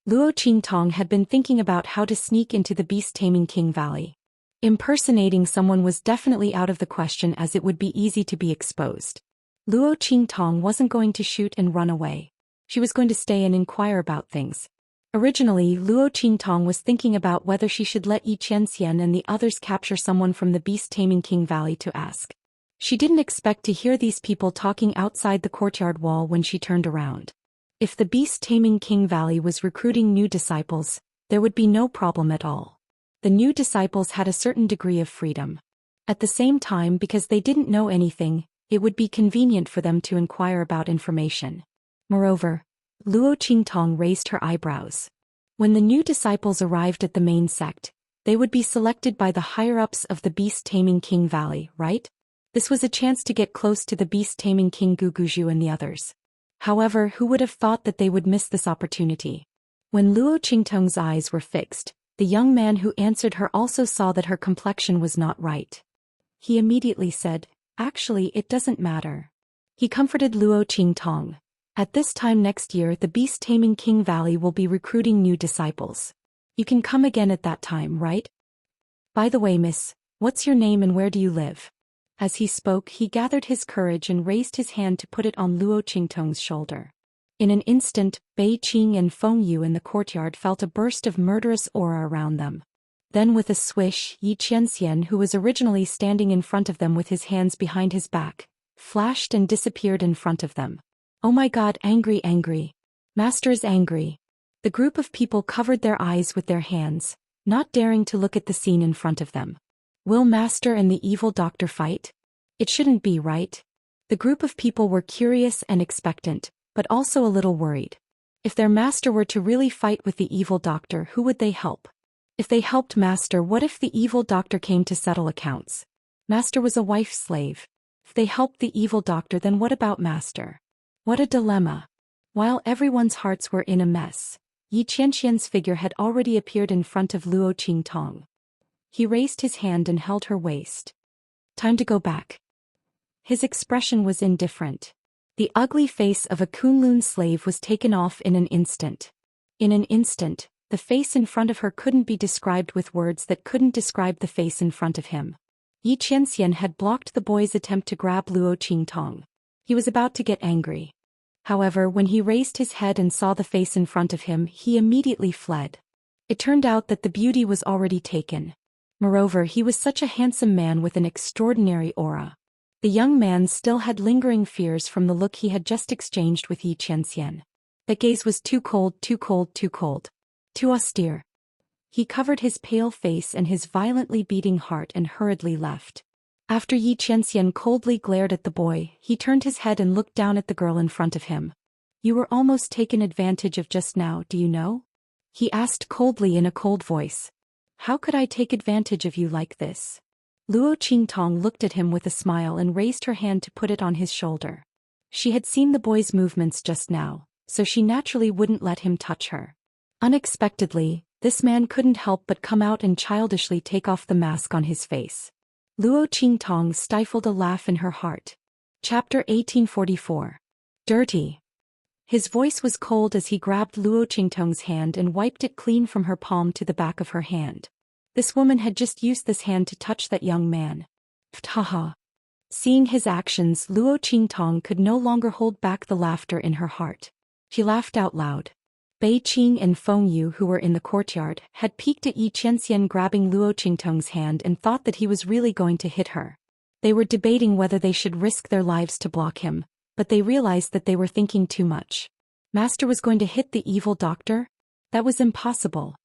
A: Luo Qingtong had been thinking about how to sneak into the Beast Taming King Valley. Impersonating someone was definitely out of the question as it would be easy to be exposed. Luo Qingtong wasn't going to shoot and run away. She was going to stay and inquire about things. Originally, Luo Qingtong was thinking about whether she should let Xianxia and the others capture someone from the Beast Taming King Valley to ask. She didn't expect to hear these people talking outside the courtyard wall when she turned around. If the Beast Taming King Valley was recruiting new disciples, there would be no problem at all. The new disciples had a certain degree of freedom. At the same time, because they didn't know anything, it would be convenient for them to inquire about information. Moreover, Luo Qingtong raised her eyebrows. When the new disciples arrived at the main sect, they would be selected by the higher-ups of the Beast Taming King Valley, right? This was a chance to get close to the Beast Taming King Guguju and the others. However, who would have thought that they would miss this opportunity? When Luo Qingtong's eyes were fixed, the young man who answered her also saw that her complexion was not right. He immediately said, "Actually, it doesn't matter." He comforted Luo Qingtong. At this time next year, the Beast Taming King Valley will be recruiting new disciples. You can come again at that time, right? By the way, miss, what's your name and where do you live? As he spoke, he gathered his courage and raised his hand to put it on Luo Qingtong's shoulder. In an instant, Bei Qing and Feng Yu in the courtyard felt a burst of murderous aura around them. Then with a swish, Xianxia, who was originally standing in front of them with his hands behind his back, flashed and disappeared in front of them. Oh my god, angry, angry. Master is angry. The group of people covered their eyes with their hands, not daring to look at the scene in front of them. Will Master and the evil doctor fight? It shouldn't be, right? The group of people were curious and expectant, but also a little worried. If their master were to really fight with the evil doctor, who would they help? If they helped Master, what if the evil doctor came to settle accounts? Master was a wife slave. If they helped the evil doctor, then what about Master? What a dilemma. While everyone's hearts were in a mess, Xianxia's figure had already appeared in front of Luo Qingtong. He raised his hand and held her waist. Time to go back. His expression was indifferent. The ugly face of a Kunlun slave was taken off in an instant. In an instant, the face in front of her couldn't be described with words that couldn't describe the face in front of him. Xianxia had blocked the boy's attempt to grab Luo Qingtong. He was about to get angry. However, when he raised his head and saw the face in front of him, he immediately fled. It turned out that the beauty was already taken. Moreover, he was such a handsome man with an extraordinary aura. The young man still had lingering fears from the look he had just exchanged with Xianxia. That gaze was too cold, too cold, too cold. Too austere. He covered his pale face and his violently beating heart and hurriedly left. After Xianxia coldly glared at the boy, he turned his head and looked down at the girl in front of him. You were almost taken advantage of just now, do you know? He asked coldly in a cold voice. How could I take advantage of you like this? Luo Qingtong looked at him with a smile and raised her hand to put it on his shoulder. She had seen the boy's movements just now, so she naturally wouldn't let him touch her. Unexpectedly, this man couldn't help but come out and childishly take off the mask on his face. Luo Qingtong stifled a laugh in her heart. Chapter 1844. Dirty. His voice was cold as he grabbed Luo Qingtong's hand and wiped it clean from her palm to the back of her hand. This woman had just used this hand to touch that young man. Haha. Seeing his actions, Luo Qingtong could no longer hold back the laughter in her heart. She laughed out loud. Bei Qing and Feng Yu, who were in the courtyard, had peeked at Xianxia grabbing Luo Qingtong's hand and thought that he was really going to hit her. They were debating whether they should risk their lives to block him, but they realized that they were thinking too much. Master was going to hit the evil doctor? That was impossible.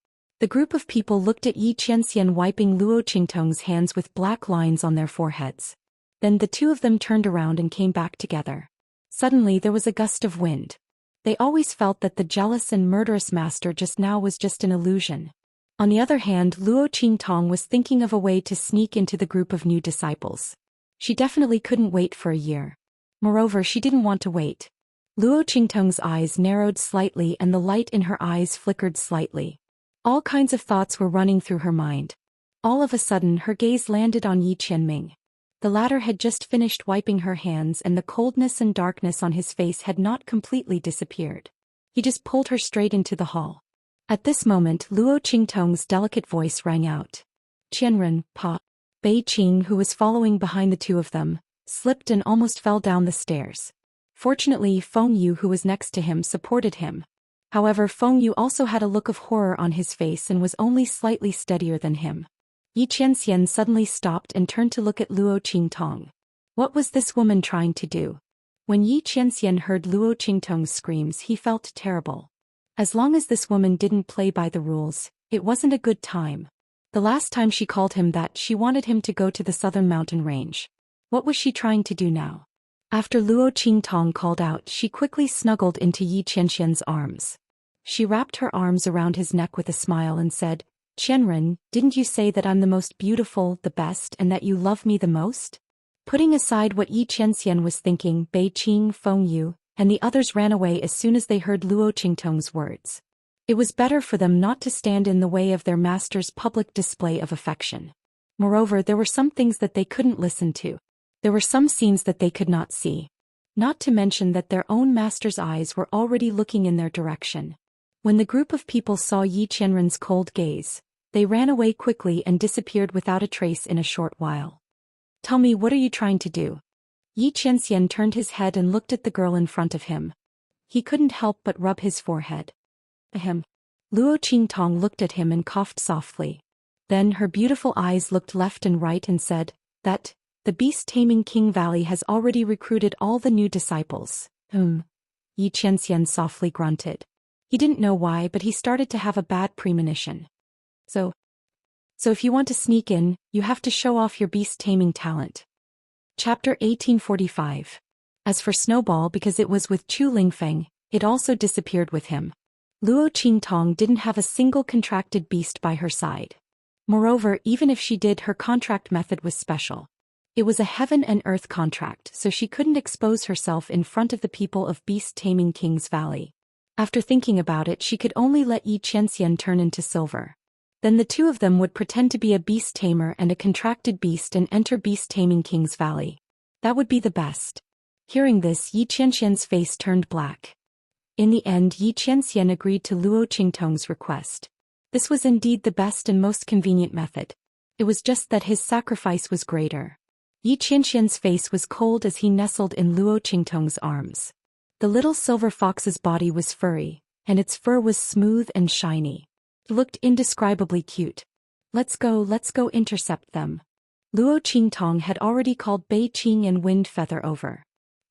A: The group of people looked at Xianxia wiping Luo Qingtong's hands with black lines on their foreheads. Then the two of them turned around and came back together. Suddenly there was a gust of wind. They always felt that the jealous and murderous master just now was just an illusion. On the other hand, Luo Qingtong was thinking of a way to sneak into the group of new disciples. She definitely couldn't wait for a year. Moreover, she didn't want to wait. Luo Qingtong's eyes narrowed slightly and the light in her eyes flickered slightly. All kinds of thoughts were running through her mind. All of a sudden her gaze landed on Yi Qianming. The latter had just finished wiping her hands and the coldness and darkness on his face had not completely disappeared. He just pulled her straight into the hall. At this moment Luo Qingtong's delicate voice rang out. Qianren, Pa. Bei Qing, who was following behind the two of them, slipped and almost fell down the stairs. Fortunately, Feng Yu, who was next to him, supported him. However, Feng Yu also had a look of horror on his face and was only slightly steadier than him. Xianxia suddenly stopped and turned to look at Luo Qingtong. What was this woman trying to do? When Xianxia heard Luo Qingtong's screams, he felt terrible. As long as this woman didn't play by the rules, it wasn't a good time. The last time she called him that, she wanted him to go to the southern mountain range. What was she trying to do now? After Luo Qingtong called out, she quickly snuggled into Xianxia's arms. She wrapped her arms around his neck with a smile and said, Qianren, didn't you say that I'm the most beautiful, the best, and that you love me the most? Putting aside what Xianxia was thinking, Bei Qing, Feng Yu, and the others ran away as soon as they heard Luo Qingtong's words. It was better for them not to stand in the way of their master's public display of affection. Moreover, there were some things that they couldn't listen to. There were some scenes that they could not see. Not to mention that their own master's eyes were already looking in their direction. When the group of people saw Yi Qianren's cold gaze, they ran away quickly and disappeared without a trace in a short while. Tell me, what are you trying to do? Yi Qianxian turned his head and looked at the girl in front of him. He couldn't help but rub his forehead. Ahem. Luo Qingtong looked at him and coughed softly. Then her beautiful eyes looked left and right and said, that, the beast-taming King Valley has already recruited all the new disciples. Yi Qianxian softly grunted. He didn't know why, but he started to have a bad premonition. So if you want to sneak in, you have to show off your beast-taming talent. Chapter 1845. As for Snowball, because it was with Chu Lingfeng, it also disappeared with him. Luo Qingtong didn't have a single contracted beast by her side. Moreover, even if she did, her contract method was special. It was a heaven and earth contract, so she couldn't expose herself in front of the people of beast-taming King's Valley. After thinking about it, she could only let Yi Qianxian turn into silver. Then the two of them would pretend to be a beast tamer and a contracted beast and enter beast-taming King's Valley. That would be the best. Hearing this, Yi Qianxian's face turned black. In the end, Yi Qianxian agreed to Luo Qingtong's request. This was indeed the best and most convenient method. It was just that his sacrifice was greater. Yi Qianxian's face was cold as he nestled in Luo Qingtong's arms. The little silver fox's body was furry, and its fur was smooth and shiny. It looked indescribably cute. Let's go intercept them. Luo Qingtong had already called Bei Qing and Wind Feather over.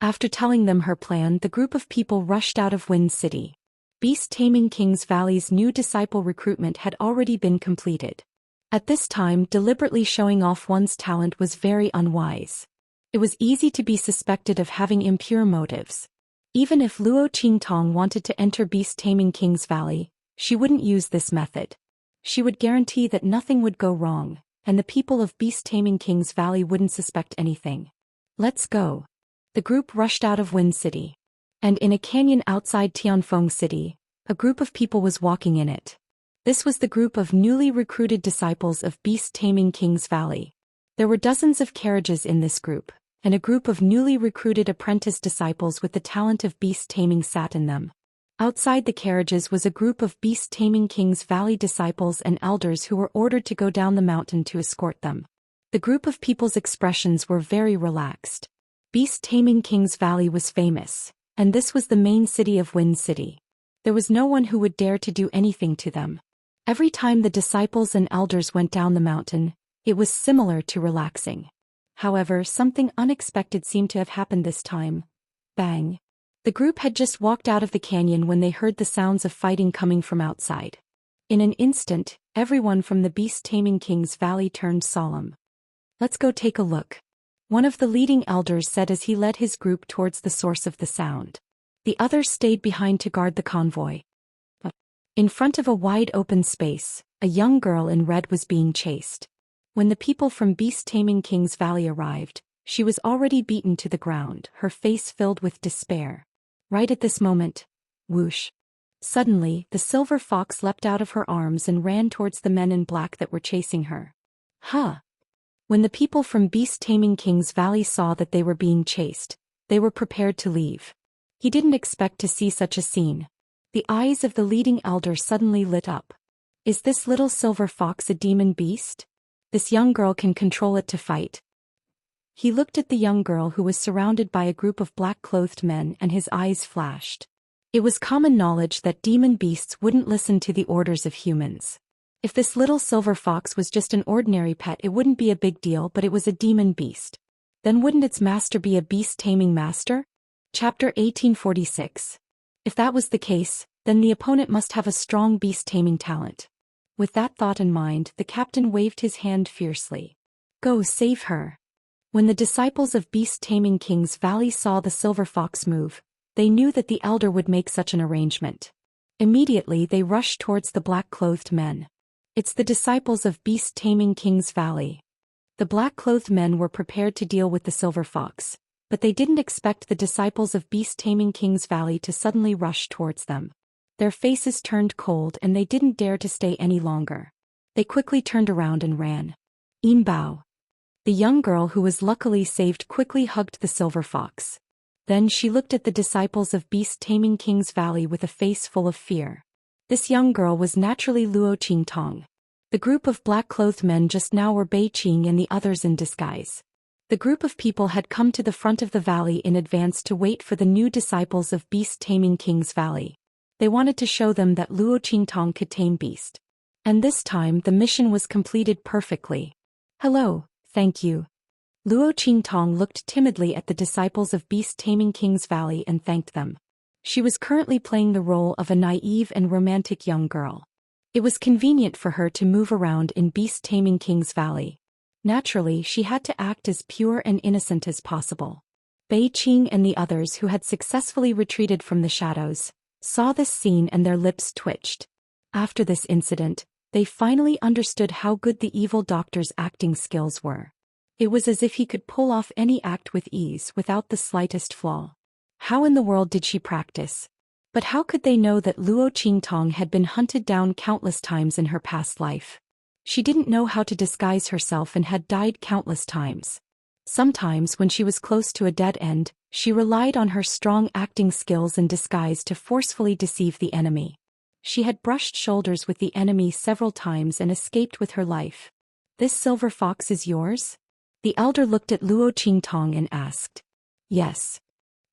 A: After telling them her plan, the group of people rushed out of Wind City. Beast-taming King's Valley's new disciple recruitment had already been completed. At this time, deliberately showing off one's talent was very unwise. It was easy to be suspected of having impure motives. Even if Luo Qingtong wanted to enter beast-taming King's Valley, she wouldn't use this method. She would guarantee that nothing would go wrong, and the people of beast-taming King's Valley wouldn't suspect anything. Let's go. The group rushed out of Wind City. And in a canyon outside Tianfeng City, a group of people was walking in it. This was the group of newly recruited disciples of beast-taming King's Valley. There were dozens of carriages in this group, and a group of newly recruited apprentice disciples with the talent of beast-taming sat in them. Outside the carriages was a group of beast-taming King's Valley disciples and elders who were ordered to go down the mountain to escort them. The group of people's expressions were very relaxed. Beast-taming King's Valley was famous, and this was the main city of Wind City. There was no one who would dare to do anything to them. Every time the disciples and elders went down the mountain, it was similar to relaxing. However, something unexpected seemed to have happened this time. Bang! The group had just walked out of the canyon when they heard the sounds of fighting coming from outside. In an instant, everyone from the beast-taming King's Valley turned solemn. Let's go take a look. One of the leading elders said as he led his group towards the source of the sound. The others stayed behind to guard the convoy. In front of a wide open space, a young girl in red was being chased. When the people from beast-taming King's Valley arrived, she was already beaten to the ground, her face filled with despair. Right at this moment, whoosh! Suddenly, the silver fox leapt out of her arms and ran towards the men in black that were chasing her. Huh! When the people from beast-taming King's Valley saw that they were being chased, they were prepared to leave. He didn't expect to see such a scene. The eyes of the leading elder suddenly lit up. Is this little silver fox a demon beast? This young girl can control it to fight. He looked at the young girl who was surrounded by a group of black-clothed men and his eyes flashed. It was common knowledge that demon beasts wouldn't listen to the orders of humans. If this little silver fox was just an ordinary pet, it wouldn't be a big deal, but it was a demon beast. Then wouldn't its master be a beast-taming master? Chapter 1846. If that was the case, then the opponent must have a strong beast-taming talent. With that thought in mind, the captain waved his hand fiercely. Go save her. When the disciples of beast-taming King's Valley saw the silver fox move, they knew that the elder would make such an arrangement. Immediately they rushed towards the black-clothed men. It's the disciples of beast-taming King's Valley. The black-clothed men were prepared to deal with the silver fox, but they didn't expect the disciples of beast-taming King's Valley to suddenly rush towards them. Their faces turned cold and they didn't dare to stay any longer. They quickly turned around and ran. Bao. The young girl who was luckily saved quickly hugged the silver fox. Then she looked at the disciples of beast-taming King's Valley with a face full of fear. This young girl was naturally Luo Qingtong. The group of black-clothed men just now were Bei Qing and the others in disguise. The group of people had come to the front of the valley in advance to wait for the new disciples of beast-taming King's Valley. They wanted to show them that Luo Qingtong could tame beast. And this time the mission was completed perfectly. Hello, thank you. Luo Qingtong looked timidly at the disciples of beast-taming King's Valley and thanked them. She was currently playing the role of a naive and romantic young girl. It was convenient for her to move around in beast-taming King's Valley. Naturally, she had to act as pure and innocent as possible. Bei Qing and the others who had successfully retreated from the shadows saw this scene and their lips twitched. After this incident, they finally understood how good the evil doctor's acting skills were. It was as if he could pull off any act with ease without the slightest flaw. How in the world did she practice? But how could they know that Luo Qingtong had been hunted down countless times in her past life? She didn't know how to disguise herself and had died countless times. Sometimes when she was close to a dead end, she relied on her strong acting skills and disguise to forcefully deceive the enemy. She had brushed shoulders with the enemy several times and escaped with her life. This silver fox is yours? The elder looked at Luo Qingtong and asked. Yes.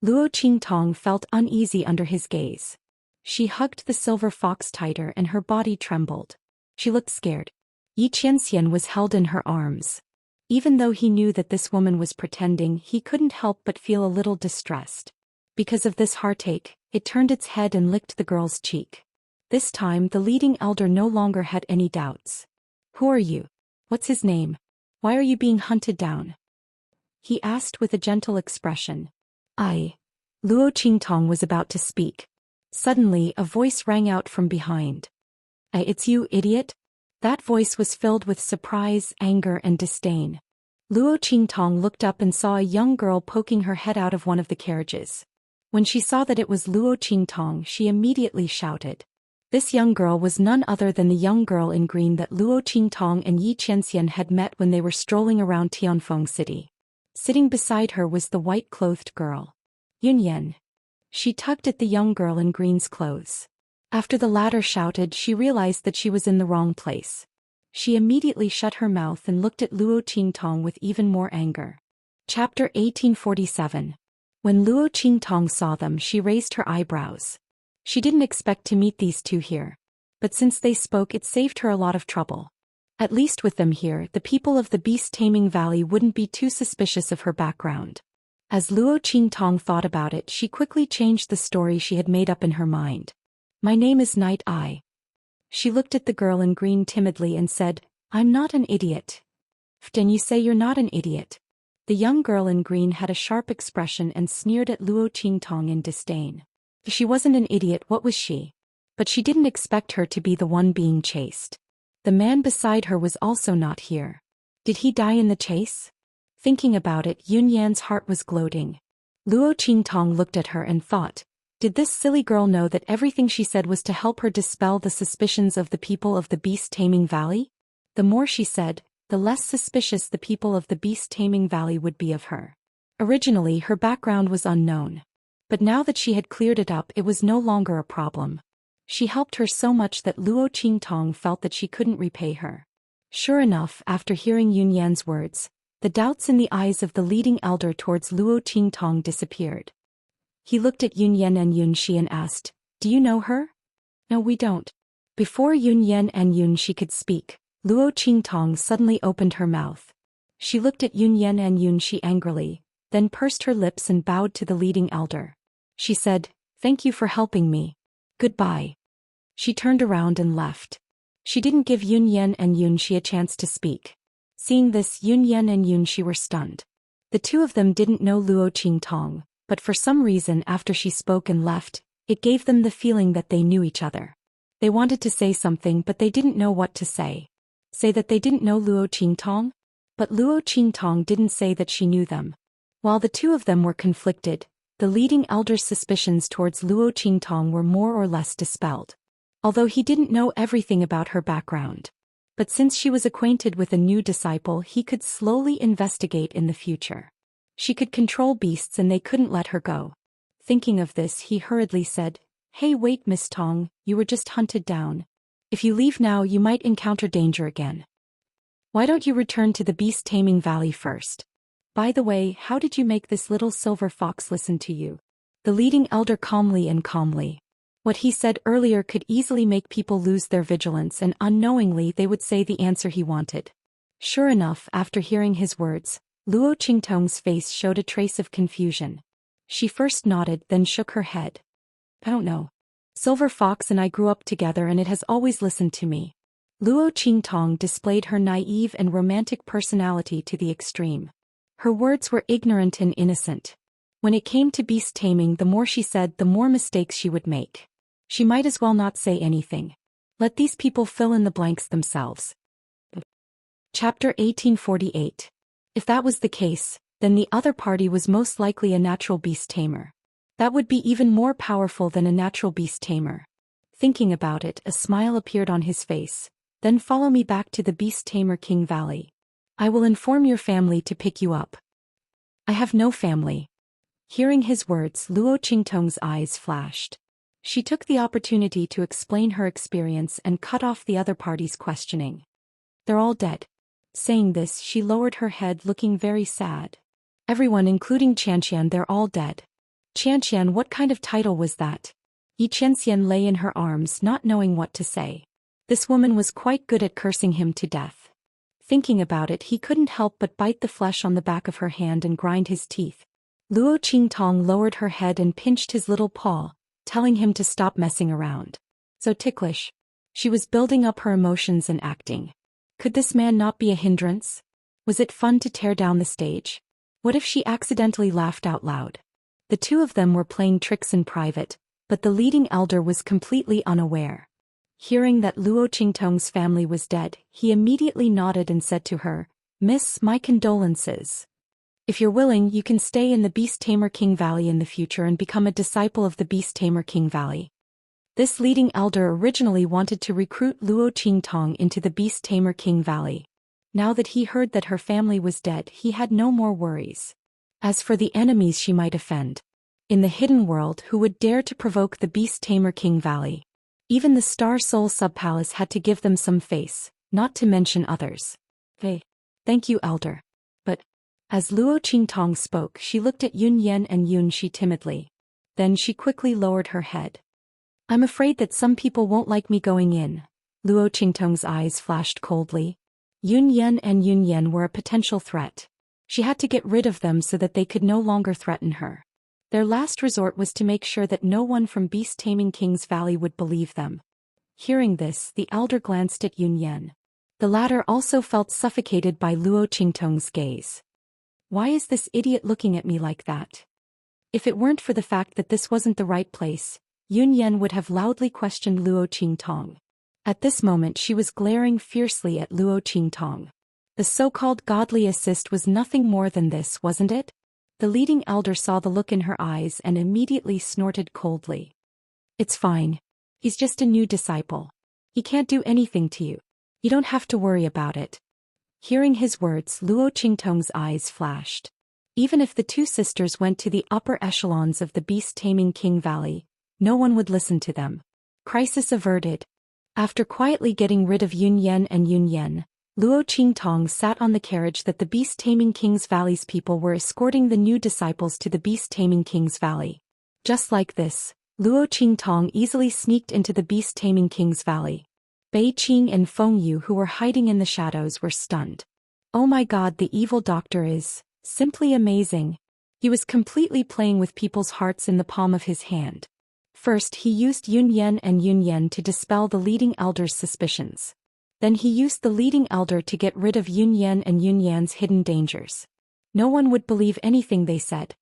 A: Luo Qingtong felt uneasy under his gaze. She hugged the silver fox tighter and her body trembled. She looked scared. Xianxia was held in her arms. Even though he knew that this woman was pretending, he couldn't help but feel a little distressed. Because of this heartache, it turned its head and licked the girl's cheek. This time the leading elder no longer had any doubts. Who are you? What's his name? Why are you being hunted down? He asked with a gentle expression. Luo Qingtong was about to speak. Suddenly a voice rang out from behind. It's you, idiot? That voice was filled with surprise, anger, and disdain. Luo Qingtong looked up and saw a young girl poking her head out of one of the carriages. When she saw that it was Luo Qingtong, she immediately shouted. This young girl was none other than the young girl in green that Luo Qingtong and Yi Qianxian had met when they were strolling around Tianfeng City. Sitting beside her was the white-clothed girl, Yunyan. She tugged at the young girl in green's clothes. After the latter shouted, she realized that she was in the wrong place. She immediately shut her mouth and looked at Luo Qingtong with even more anger. Chapter 1847. When Luo Qingtong saw them, she raised her eyebrows. She didn't expect to meet these two here. But since they spoke, it saved her a lot of trouble. At least with them here, the people of the beast-taming valley wouldn't be too suspicious of her background. As Luo Qingtong thought about it, she quickly changed the story she had made up in her mind. My name is Night Eye. She looked at the girl in green timidly and said, I'm not an idiot. Then you say you're not an idiot. The young girl in green had a sharp expression and sneered at Luo Qingtong in disdain. If she wasn't an idiot, what was she? But she didn't expect her to be the one being chased. The man beside her was also not here. Did he die in the chase? Thinking about it, Yunyan's heart was gloating. Luo Qingtong looked at her and thought, did this silly girl know that everything she said was to help her dispel the suspicions of the people of the beast-taming valley? The more she said, the less suspicious the people of the beast-taming valley would be of her. Originally, her background was unknown. But now that she had cleared it up, it was no longer a problem. She helped her so much that Luo Qingtong felt that she couldn't repay her. Sure enough, after hearing Yunyan's words, the doubts in the eyes of the leading elder towards Luo Qingtong disappeared. He looked at Yunyan and Yunxi and asked, do you know her? No, we don't. Before Yunyan and Yunxi could speak, Luo Qingtong suddenly opened her mouth. She looked at Yunyan and Yunxi angrily, then pursed her lips and bowed to the leading elder. She said, thank you for helping me. Goodbye. She turned around and left. She didn't give Yunyan and Yunxi a chance to speak. Seeing this, Yunyan and Yunxi were stunned. The two of them didn't know Luo Qingtong, but for some reason after she spoke and left, it gave them the feeling that they knew each other. They wanted to say something but they didn't know what to say. Say that they didn't know Luo Qingtong? But Luo Qingtong didn't say that she knew them. While the two of them were conflicted, the leading elder's suspicions towards Luo Qingtong were more or less dispelled. Although he didn't know everything about her background. But since she was acquainted with a new disciple, he could slowly investigate in the future. She could control beasts and they couldn't let her go. Thinking of this, he hurriedly said, Hey, wait, Miss Tong, you were just hunted down. If you leave now, you might encounter danger again. Why don't you return to the beast-taming valley first? By the way, how did you make this little silver fox listen to you? The leading elder calmly. What he said earlier could easily make people lose their vigilance and unknowingly they would say the answer he wanted. Sure enough, after hearing his words, Luo Qingtong's face showed a trace of confusion. She first nodded, then shook her head. I don't know. Silver Fox and I grew up together and it has always listened to me. Luo Qingtong displayed her naive and romantic personality to the extreme. Her words were ignorant and innocent. When it came to beast taming, the more she said, the more mistakes she would make. She might as well not say anything. Let these people fill in the blanks themselves. Chapter 1848. If that was the case, then the other party was most likely a natural beast tamer. That would be even more powerful than a natural beast tamer. Thinking about it, a smile appeared on his face. Then follow me back to the beast tamer King Valley. I will inform your family to pick you up. I have no family. Hearing his words, Luo Qingtong's eyes flashed. She took the opportunity to explain her experience and cut off the other party's questioning. They're all dead. Saying this, she lowered her head, looking very sad. Everyone, including Xianxia, they're all dead. Xianxia, what kind of title was that? Yi Qianxian lay in her arms, not knowing what to say. This woman was quite good at cursing him to death. Thinking about it, he couldn't help but bite the flesh on the back of her hand and grind his teeth. Luo Qingtong lowered her head and pinched his little paw, telling him to stop messing around. So ticklish. She was building up her emotions and acting. Could this man not be a hindrance? Was it fun to tear down the stage? What if she accidentally laughed out loud? The two of them were playing tricks in private, but the leading elder was completely unaware. Hearing that Luo Qingtong's family was dead, he immediately nodded and said to her, "Miss, my condolences. If you're willing, you can stay in the Beast Tamer King Valley in the future and become a disciple of the Beast Tamer King Valley." This leading elder originally wanted to recruit Luo Qingtong into the Beast Tamer King Valley. Now that he heard that her family was dead, he had no more worries. As for the enemies she might offend in the hidden world, who would dare to provoke the Beast Tamer King Valley? Even the Star Soul Subpalace had to give them some face, not to mention others. "Hey, thank you, elder." But as Luo Qingtong spoke, she looked at Yun Yan and Yun Shi timidly. Then she quickly lowered her head. "I'm afraid that some people won't like me going in." Luo Qingtong's eyes flashed coldly. Yun Yan and Yun Yan were a potential threat. She had to get rid of them so that they could no longer threaten her. Their last resort was to make sure that no one from Beast Taming King's Valley would believe them. Hearing this, the elder glanced at Yun Yan. The latter also felt suffocated by Luo Qingtong's gaze. Why is this idiot looking at me like that? If it weren't for the fact that this wasn't the right place, Yun Yan would have loudly questioned Luo Qingtong. At this moment she was glaring fiercely at Luo Qingtong. The so-called godly assist was nothing more than this, wasn't it? The leading elder saw the look in her eyes and immediately snorted coldly. "It's fine. He's just a new disciple. He can't do anything to you. You don't have to worry about it." Hearing his words, Luo Qingtong's eyes flashed. Even if the two sisters went to the upper echelons of the Beast Taming King Valley, no one would listen to them. Crisis averted. After quietly getting rid of Yun Yan and Yun Yan, Luo Qingtong sat on the carriage that the Beast Taming King's Valley's people were escorting the new disciples to the Beast Taming King's Valley. Just like this, Luo Qingtong easily sneaked into the Beast Taming King's Valley. Bei Qing and Feng Yu, who were hiding in the shadows, were stunned. Oh my god, the evil doctor is simply amazing. He was completely playing with people's hearts in the palm of his hand. First he used Yun Yan and Yun Yan to dispel the leading elder's suspicions. Then he used the leading elder to get rid of Yun Yan and Yun Yan's hidden dangers. No one would believe anything they said,